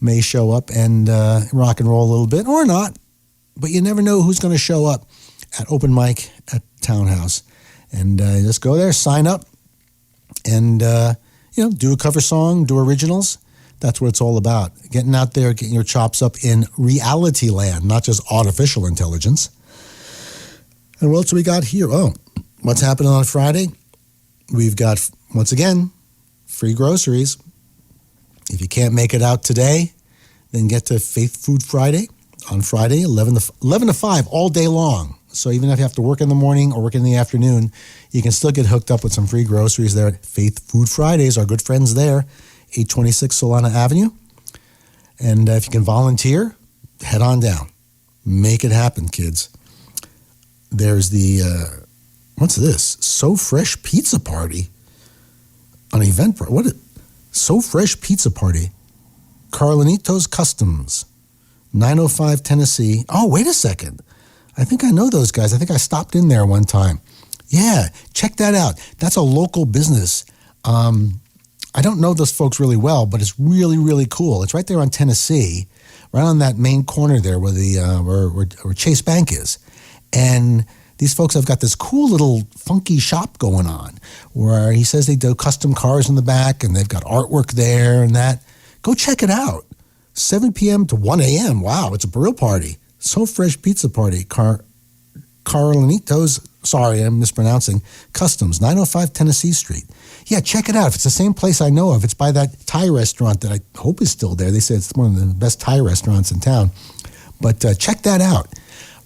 may show up and rock and roll a little bit, or not. But you never know who's going to show up at open mic at Townhouse. And just go there, sign up, and do a cover song, do originals. That's what it's all about. Getting out there, getting your chops up in reality land, not just artificial intelligence. And what else we got here? Oh, what's happening on Friday? We've got once again, free groceries. If you can't make it out today, then get to Faith Food Friday on Friday, 11 to 5 all day long. So even if you have to work in the morning or work in the afternoon, you can still get hooked up with some free groceries there at Faith Food Fridays. Our good friends there, 826 Solana Avenue. And if you can volunteer, head on down. Make it happen, kids. There's the, what's this? So Fresh Pizza Party. An event, So Fresh Pizza Party. Carlinitos Customs, 905 Tennessee. Oh, wait a second. I think I know those guys. I think I stopped in there one time. Yeah, check that out. That's a local business. I don't know those folks really well, but it's really, really cool. It's right there on Tennessee, right on that main corner there where where Chase Bank is. And these folks have got this cool little funky shop going on where he says they do custom cars in the back and they've got artwork there and that. Go check it out. 7 p.m. to 1 a.m. Wow, it's a real party. So Fresh Pizza Party. Carlinitos, sorry, I'm mispronouncing, Customs, 905 Tennessee Street. Yeah, check it out. If it's the same place I know of, it's by that Thai restaurant that I hope is still there. They say it's one of the best Thai restaurants in town. But check that out.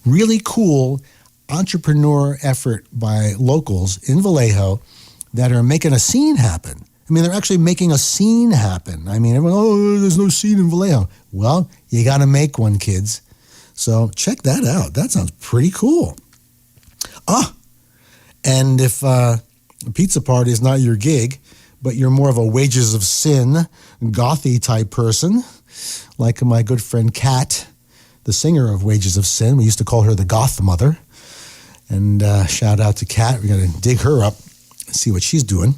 Really cool entrepreneur effort by locals in Vallejo that are making a scene happen. I mean, they're actually making a scene happen. I mean, everyone, oh, there's no scene in Vallejo. Well, you got to make one, kids. So check that out. That sounds pretty cool. And if a pizza party is not your gig, but you're more of a Wages of Sin, gothy type person, like my good friend Kat, the singer of Wages of Sin. We used to call her the Goth Mother. And shout out to Kat. We're going to dig her up and see what she's doing.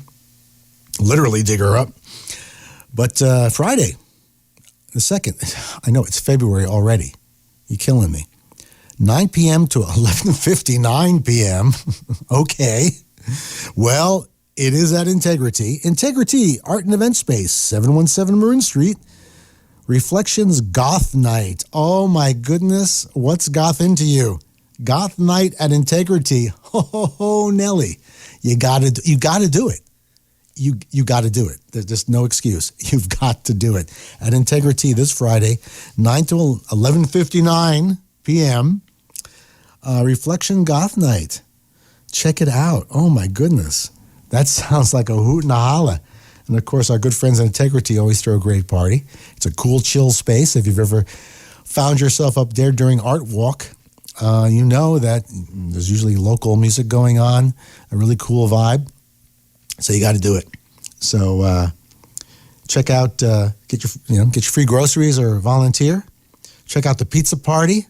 Literally dig her up. But Friday, the 2nd, I know it's February already. You're killing me. 9 p.m. to 11:59 p.m. Okay. Well, it is at Integrity. Integrity Art and Event Space, 717 Marin Street. Reflections Goth Night. Oh my goodness, what's goth into you? Goth Night at Integrity. Ho ho ho, Nelly. You got to do it. You got to do it. There's just no excuse. You've got to do it. At Integrity this Friday, 9 to 11:59 p.m. Reflection Goth Night. Check it out. Oh, my goodness. That sounds like a hoot and a holla. And, of course, our good friends at Integrity always throw a great party. It's a cool, chill space. If you've ever found yourself up there during Art Walk, you know that there's usually local music going on, a really cool vibe. So you got to do it. So check out, get your free groceries or volunteer. Check out the pizza party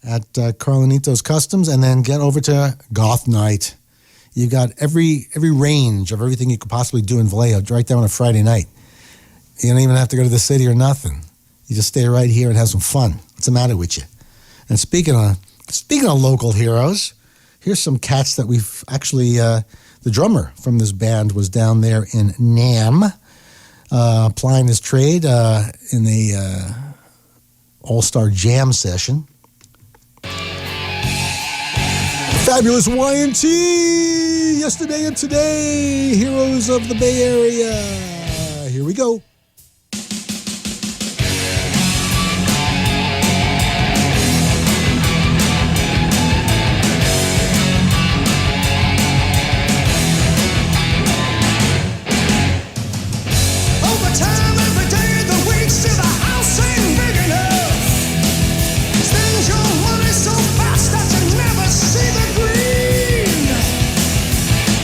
at Carlinitos Customs, and then get over to Goth Night. You got every range of everything you could possibly do in Vallejo right there on a Friday night. You don't even have to go to the city or nothing. You just stay right here and have some fun. What's the matter with you? And speaking of local heroes, here's some cats that we've actually. The drummer from this band was down there in NAMM, applying his trade in the All-Star Jam session. Fabulous Y&T, yesterday and today, heroes of the Bay Area. Here we go.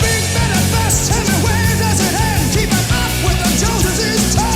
Big, better, best, tell me where does it end? Keeping up with the Joneses is tough.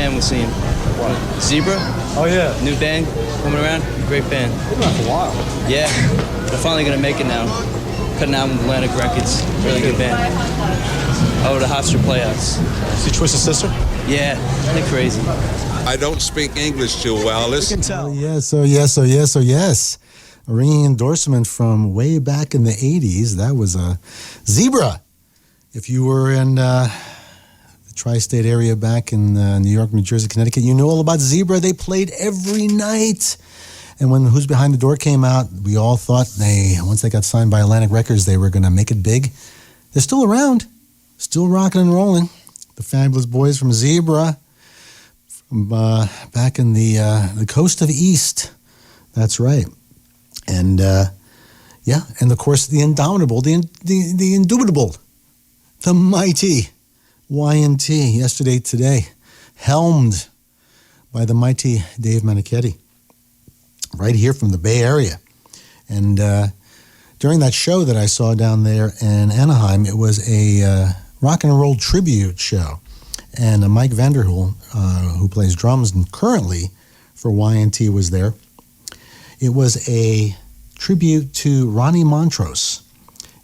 band we're seeing. What? Zebra, Oh, yeah. new band coming around. Great band. They've been around for a while. Yeah, they're finally gonna make it now. Cutting out with Atlantic Records. Really good band. Oh, the Hofstra Playhouse. See Twisted Sister? Yeah, they're crazy. I don't speak English too well. Listen. Oh, yes, oh, yes, oh, yes, oh, yes. A ringing endorsement from way back in the 80s. That was a Zebra. If you were in the tri-state area back in New York, New Jersey, Connecticut, you know all about Zebra. They played every night. And when Who's Behind the Door came out, we all thought once they got signed by Atlantic Records, they were going to make it big. They're still around, still rocking and rolling. The fabulous boys from Zebra, from back in the coast of East. That's right. And and of course the indomitable, the indubitable, the mighty Y&T, Yesterday Today, helmed by the mighty Dave Manichetti, right here from the Bay Area. And during that show that I saw down there in Anaheim, it was a rock and roll tribute show. And Mike Vanderhoel, who plays drums and currently for Y&T, was there. It was a tribute to Ronnie Montrose.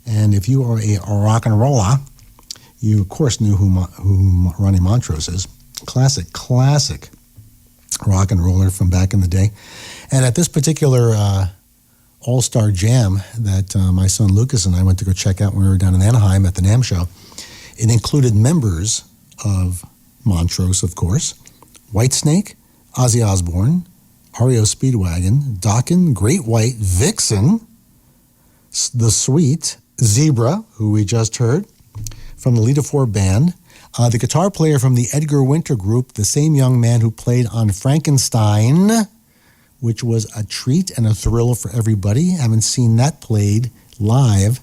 And if you are a rock and roller, you of course knew who Ronnie Montrose is. Classic rock and roller from back in the day. And at this particular all-star jam that my son Lucas and I went to go check out when we were down in Anaheim at the NAMM show, it included members of Montrose, of course, Whitesnake, Ozzy Osbourne, REO Speedwagon, Dokken, Great White, Vixen, The Sweet, Zebra, who we just heard, from the Lita Ford Band, the guitar player from the Edgar Winter Group, the same young man who played on Frankenstein, which was a treat and a thrill for everybody. Haven't seen that played live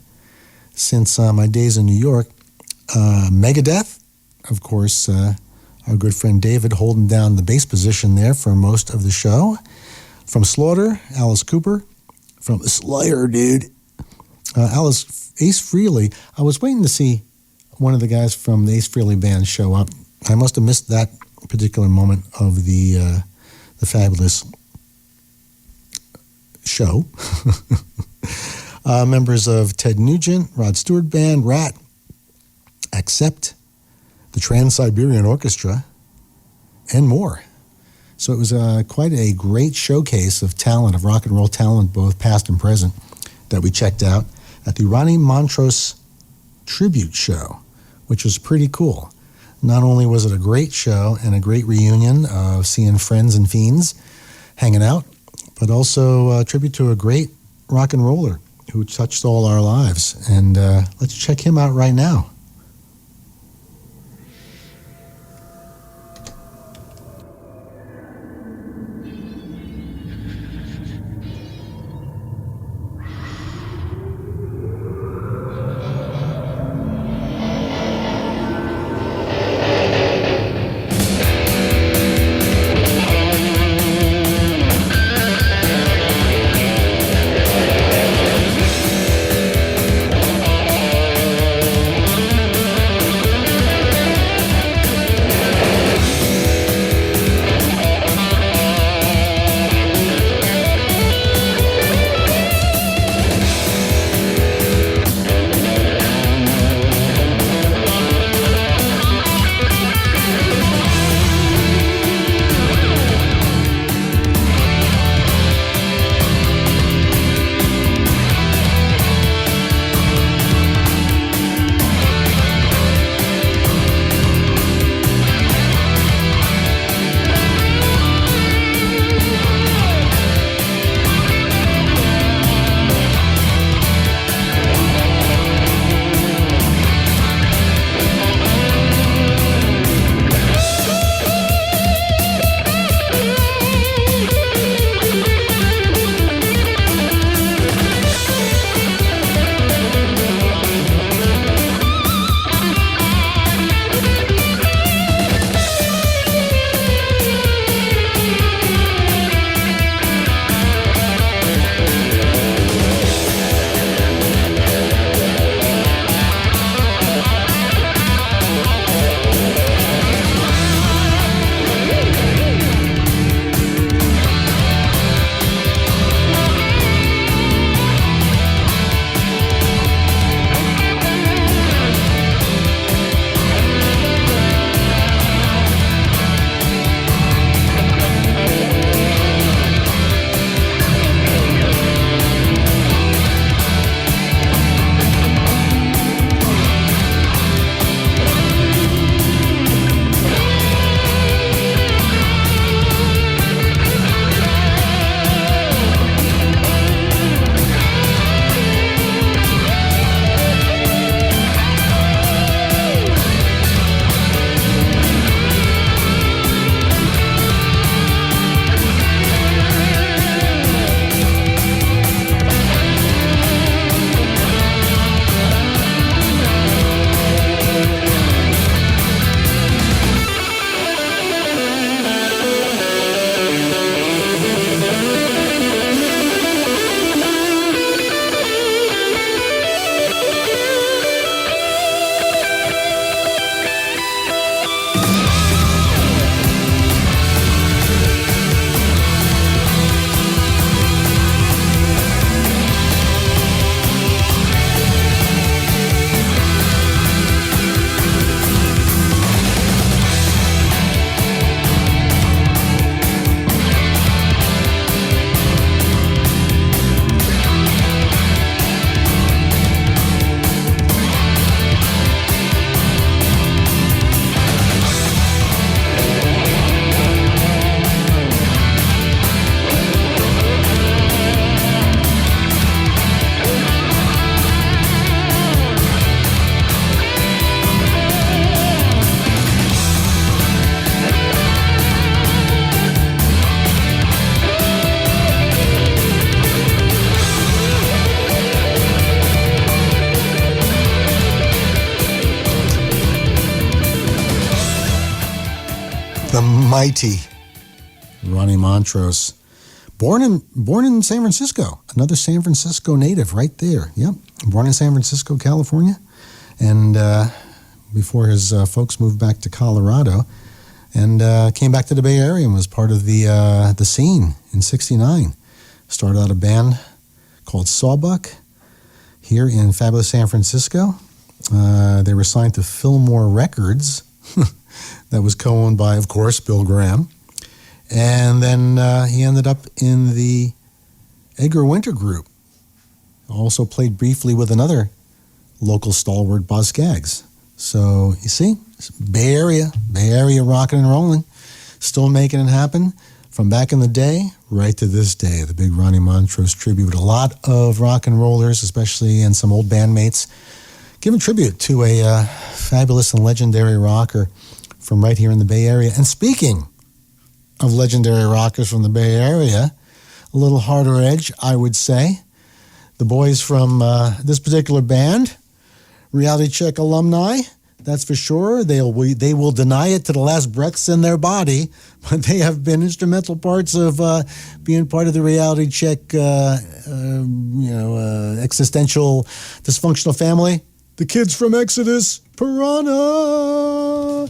since my days in New York. Megadeth, of course, our good friend David holding down the bass position there for most of the show. From Slaughter, Alice Cooper. From Slayer, dude, Ace Frehley. I was waiting to see one of the guys from the Ace Frehley band show up. I must have missed that particular moment of the fabulous show. Members of Ted Nugent, Rod Stewart Band, Rat, Accept, the Trans-Siberian Orchestra, and more. So it was quite a great showcase of talent, of rock and roll talent, both past and present, that we checked out at the Ronnie Montrose tribute show, which was pretty cool. Not only was it a great show and a great reunion of seeing friends and fiends hanging out, but also a tribute to a great rock and roller who touched all our lives. And let's check him out right now. The mighty Ronnie Montrose. Born in San Francisco. Another San Francisco native right there. Yep. Born in San Francisco, California. And before his folks moved back to Colorado and came back to the Bay Area and was part of the scene in '69. Started out a band called Sawbuck here in fabulous San Francisco. They were signed to Fillmore Records. That was co-owned by, of course, Bill Graham. And then he ended up in the Edgar Winter Group. Also played briefly with another local stalwart, Buzz Skaggs. So, you see, Bay Area rocking and rolling. Still making it happen. From back in the day, right to this day, the big Ronnie Montrose tribute. A lot of rock and rollers, especially, and some old bandmates, giving tribute to a fabulous and legendary rocker from right here in the Bay Area. And speaking of legendary rockers from the Bay Area, a little harder edge, I would say. The boys from this particular band, Reality Check alumni, that's for sure. They will deny it to the last breaths in their body, but they have been instrumental parts of being part of the Reality Check, existential dysfunctional family. The kids from Exodus, Piranha.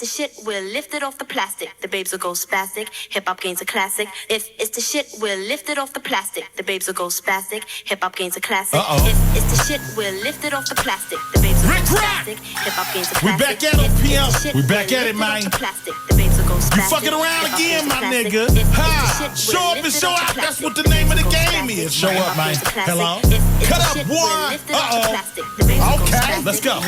the shit, we're lifted off the plastic. The babes will go spastic. Hip hop gains a classic. If it's the shit, we're lifted off the plastic. The babes will go spastic. Hip hop gains a classic. If it's the shit, we're lifted off the plastic. The babes will go spastic. Hip hop gains a classic. We back at it, PM. We back at it, man. You fucking around again, my nigga. Ha! Show up and show out. That's what the name of the game is. Show up, man. Hello? Cut up one. Okay, let's go.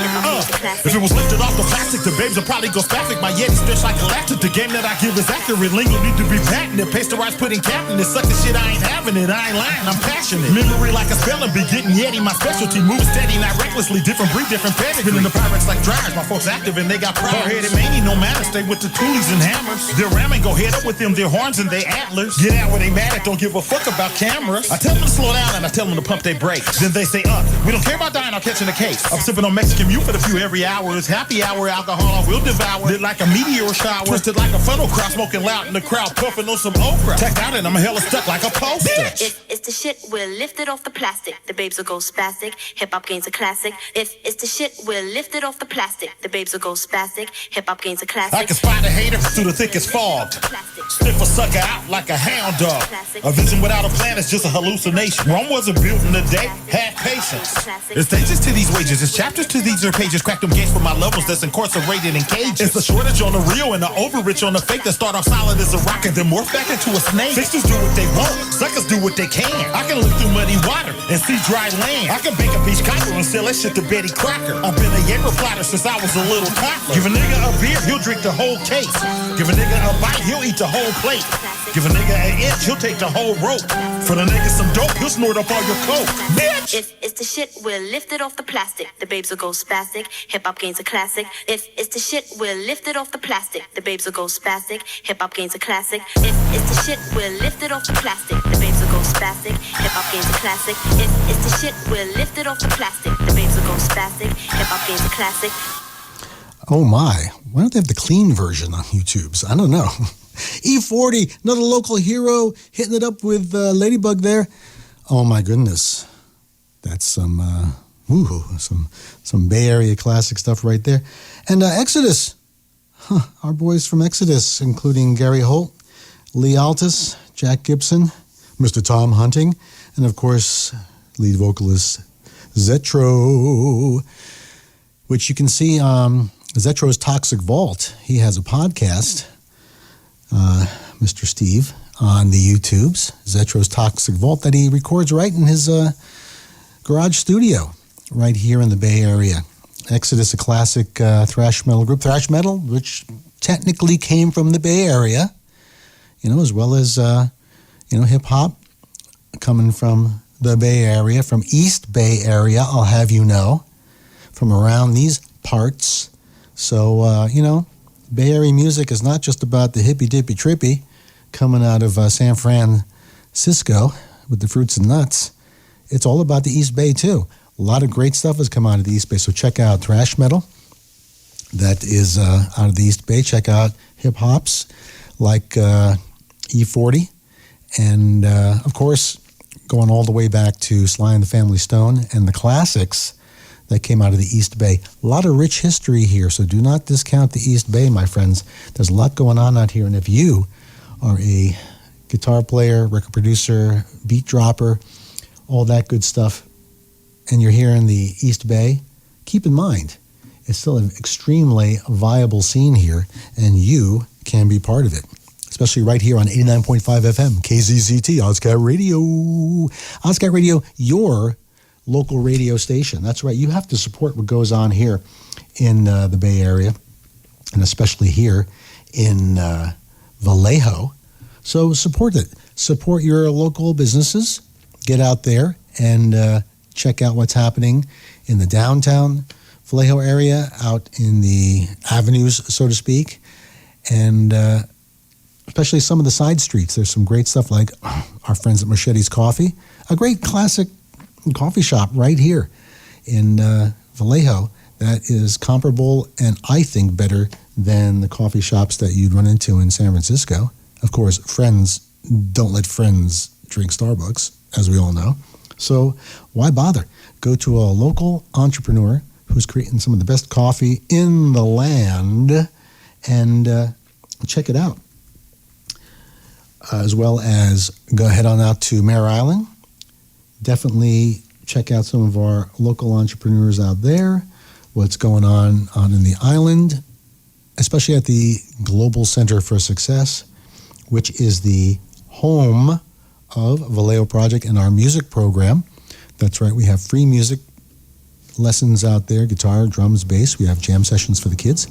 If it was lifted off the plastic, the babes will probably go spastic. My Yeti stretch like galactic. The game that I give is accurate. Lingo need to be patented. Pasterized, put in captain. This sucker shit, I ain't having it. I ain't lying, I'm passionate. Memory like a spelling bee. Getting Yeti, my specialty. Move steady, not recklessly. Different breed, different pedigree. Been in the Pyrex like dryers. My folks active and they got pride. Hard-headed mania, no matter. Stay with the toolies and hammers. Their ramming, go head up with them. Their horns and their antlers. Get out where they mad at. Don't give a fuck about cameras. I tell them to slow down and I tell them to pump their brakes. Then they say, we don't care about dying or catching a case. I'm sipping on Mexican mute for the few every hour. It's happy hour. Alcohol I will devour. Lit like a meteor shower. Twisted like a funnel crowd. Smoking loud in the crowd. Puffing on some okra. Tacked out and I'm hella stuck like a poster. If it's the shit, we're lifted off the plastic. The babes will go spastic. Hip hop gains a classic. If it's the shit, we're lifted off the plastic. The babes will go spastic. Hip hop gains a classic. I can spot a hater through the thickest fog. Sniff a sucker out like a hound dog. A vision without a plan is just a hallucination. Rome wasn't built in a day. Have patience. There's stages to these wages. There's chapters to these pages. Crack them games for my levels that's incarcerated in cages. It's a shortage on the real and the over-rich on the fake that start off solid as a rock and then morph back into a snake. Fixers do what they want. Suckers do what they can. I can look through muddy water and see dry land. I can bake a peach cobbler and sell that shit to Betty Crocker. I've been a Jaeger plotter since I was a little toddler. Give a nigga a beer, he'll drink the whole case. Give a nigga a bite, he'll eat the whole plate. Give a nigga an inch, he'll take the whole rope. For the nigga some dope, he'll snort up all your coke. Bitch! If it's the shit, we're lifted off the plastic. The babes will go spastic. Hip hop gains a classic. If it's the shit, we're lifted off the plastic. The babes will go spastic. Hip hop gains a classic. If it's the shit, we're lifted off the plastic. The babes will go spastic. Hip hop gains a classic. If it's the shit, we're lifted off the plastic. The babes will go spastic. Hip hop gains a classic. Oh my, why don't they have the clean version on YouTube's? I don't know. E40, another local hero, hitting it up with Ladybug there. Oh my goodness. That's some Bay Area classic stuff right there. And Exodus, our boys from Exodus, including Gary Holt, Lee Altus, Jack Gibson, Mr. Tom Hunting, and of course, lead vocalist Zetro, which you can see Zetro's Toxic Vault. He has a podcast, Mr. Steve, on the YouTubes, Zetro's Toxic Vault, that he records right in his garage studio right here in the Bay Area. Exodus, a classic thrash metal group, thrash metal, which technically came from the Bay Area, as well as, hip-hop coming from the Bay Area, from East Bay Area, I'll have you know, from around these parts. So, Bay Area music is not just about the hippy-dippy-trippy coming out of San Francisco with the fruits and nuts. It's all about the East Bay, too. A lot of great stuff has come out of the East Bay. So check out thrash metal. That is out of the East Bay. Check out hip-hops like E40. And, of course, going all the way back to Sly and the Family Stone and the classics that came out of the East Bay. A lot of rich history here, so do not discount the East Bay, my friends. There's a lot going on out here, and if you are a guitar player, record producer, beat dropper, all that good stuff, and you're here in the East Bay, keep in mind, it's still an extremely viable scene here, and you can be part of it, especially right here on 89.5 FM, KZCT, OzCat Radio. OzCat Radio, your local radio station. That's right. You have to support what goes on here in the Bay Area, and especially here in Vallejo. So support it. Support your local businesses. Get out there and check out what's happening in the downtown Vallejo area, out in the avenues, so to speak, and especially some of the side streets. There's some great stuff like our friends at Machete's Coffee, a great classic coffee shop right here in Vallejo that is comparable and I think better than the coffee shops that you'd run into in San Francisco. Of course, friends don't let friends drink Starbucks, as we all know. So why bother? Go to a local entrepreneur who's creating some of the best coffee in the land and check it out. As well as go head on out to Mare Island. Definitely check out some of our local entrepreneurs out there, what's going on in the island, especially at the Global Center for Success, which is the home of Vallejo Project and our music program. That's right, we have free music lessons out there, guitar, drums, bass. We have jam sessions for the kids.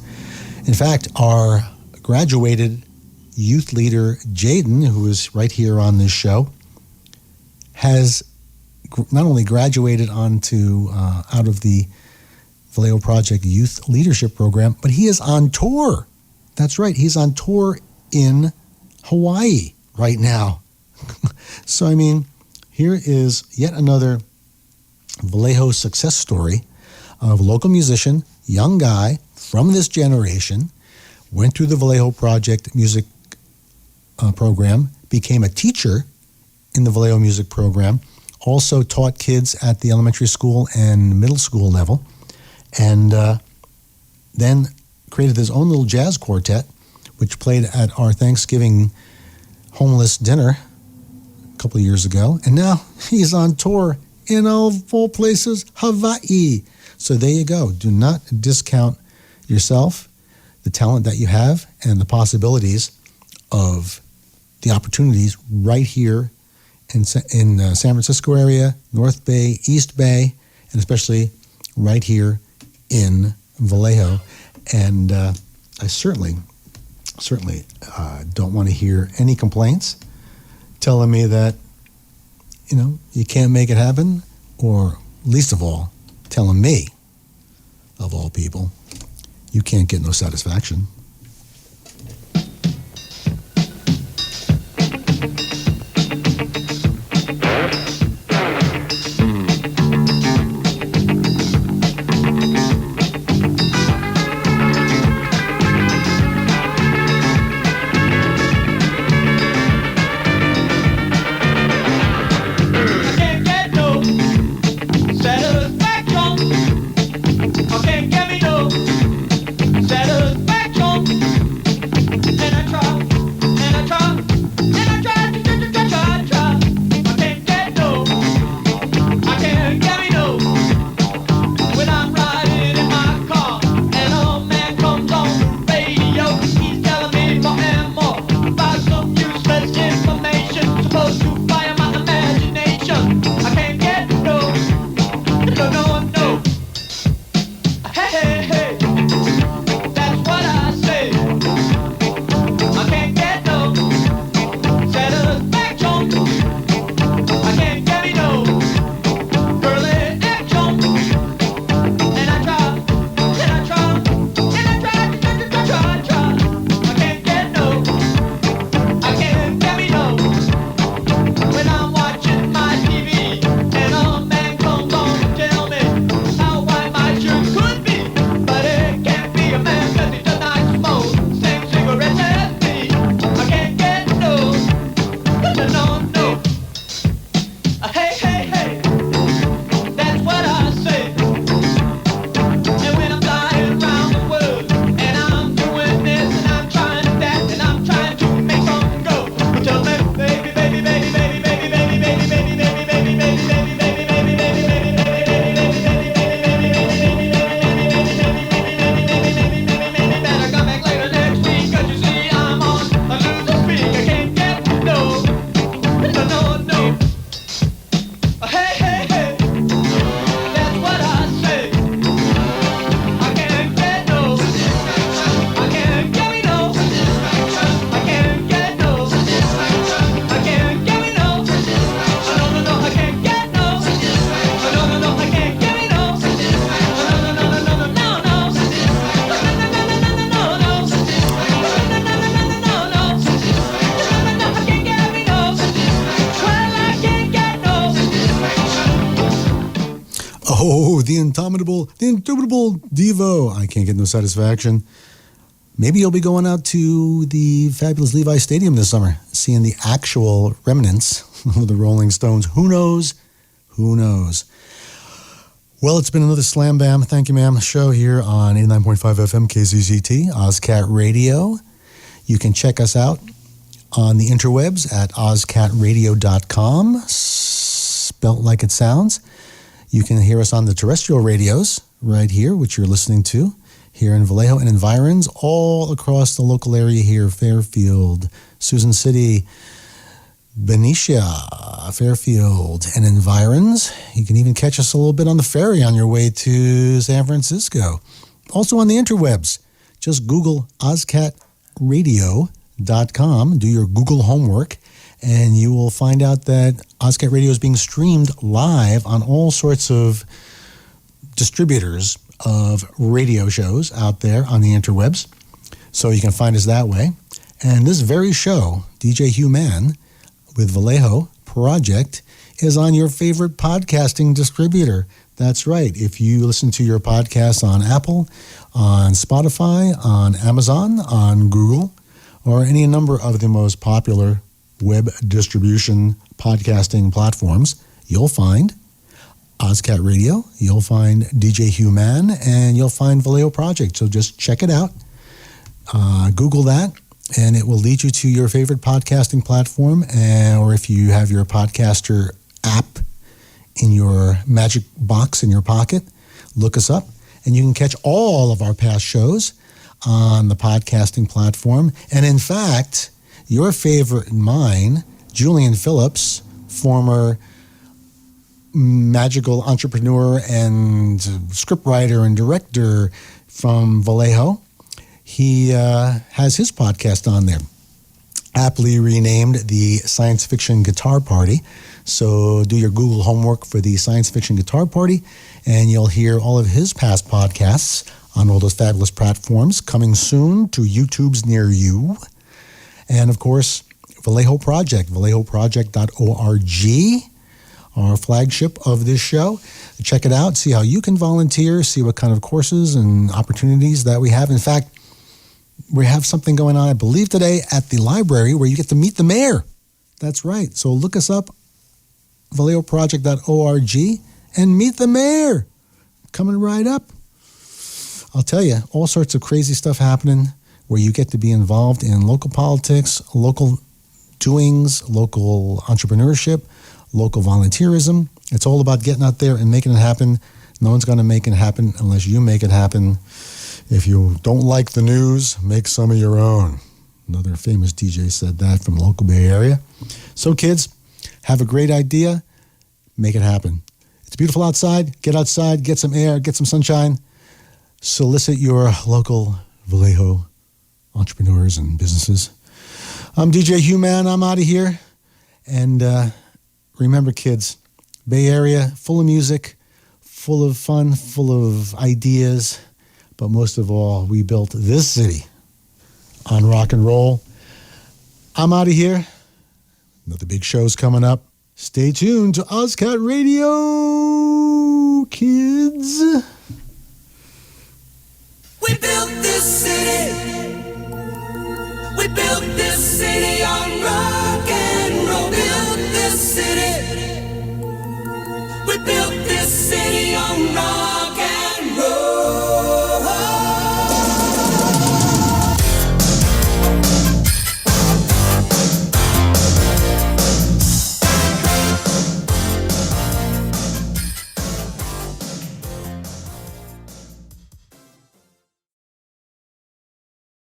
In fact, our graduated youth leader, Jaden, who is right here on this show, has not only graduated onto out of the Vallejo Project Youth Leadership Program, but he is on tour. That's right, he's on tour in Hawaii right now. So, I mean, here is yet another Vallejo success story of a local musician, young guy from this generation, went through the Vallejo Project music program, became a teacher in the Vallejo music program, also taught kids at the elementary school and middle school level, and then created his own little jazz quartet, which played at our Thanksgiving homeless dinner a couple of years ago, and now he's on tour in all places, Hawaii. So there you go. Do not discount yourself, the talent that you have, and the possibilities of the opportunities right here in San Francisco area, North Bay, East Bay, and especially right here in Vallejo. And I certainly don't want to hear any complaints telling me that, you know, you can't make it happen, or least of all, telling me, of all people, you can't get no satisfaction. Oh, the indomitable DEVO. I can't get no satisfaction. Maybe you'll be going out to the fabulous Levi Stadium this summer, seeing the actual remnants of the Rolling Stones. Who knows? Who knows? Well, it's been another Slam Bam, thank you ma'am, show here on 89.5 FM KZCT, OzCat Radio. You can check us out on the interwebs at ozcatradio.com, spelt like it sounds. You can hear us on the terrestrial radios right here, which you're listening to here in Vallejo and environs, all across the local area here, Fairfield, Suisun City, Benicia, Fairfield, and environs. You can even catch us a little bit on the ferry on your way to San Francisco. Also on the interwebs, just Google OzCatRadio.com, do your Google homework, and you will find out that OzCat Radio is being streamed live on all sorts of distributors of radio shows out there on the interwebs. So you can find us that way. And this very show, DJ HuMAN, with Vallejo Project, is on your favorite podcasting distributor. That's right. If you listen to your podcasts on Apple, on Spotify, on Amazon, on Google, or any number of the most popular web distribution podcasting platforms, you'll find OzCat Radio, you'll find DJ HuMAN, and you'll find Vallejo Project. So just check it out. Google that, and it will lead you to your favorite podcasting platform, or if you have your podcaster app in your magic box in your pocket, look us up, and you can catch all of our past shows on the podcasting platform. And in fact, your favorite and mine, Julian Phillips, former magical entrepreneur and scriptwriter and director from Vallejo, he has his podcast on there, aptly renamed the Science Fiction Guitar Party. So do your Google homework for the Science Fiction Guitar Party, and you'll hear all of his past podcasts on all those fabulous platforms, coming soon to YouTubes near you. And of course, Vallejo Project, vallejoproject.org, our flagship of this show. Check it out, see how you can volunteer, see what kind of courses and opportunities that we have. In fact, we have something going on, I believe, today at the library where you get to meet the mayor. That's right. So look us up, vallejoproject.org, and meet the mayor. Coming right up. I'll tell you, all sorts of crazy stuff happening where you get to be involved in local politics, local doings, local entrepreneurship, local volunteerism. It's all about getting out there and making it happen. No one's going to make it happen unless you make it happen. If you don't like the news, make some of your own. Another famous DJ said that from the local Bay Area. So kids, have a great idea, make it happen. It's beautiful outside, get some air, get some sunshine. Solicit your local Vallejo entrepreneurs and businesses. I'm DJ HuMAN, I'm out of here. And remember kids, Bay Area, full of music, full of fun, full of ideas. But most of all, we built this city on rock and roll. I'm out of here. Another big show's coming up. Stay tuned to OzCat Radio, kids.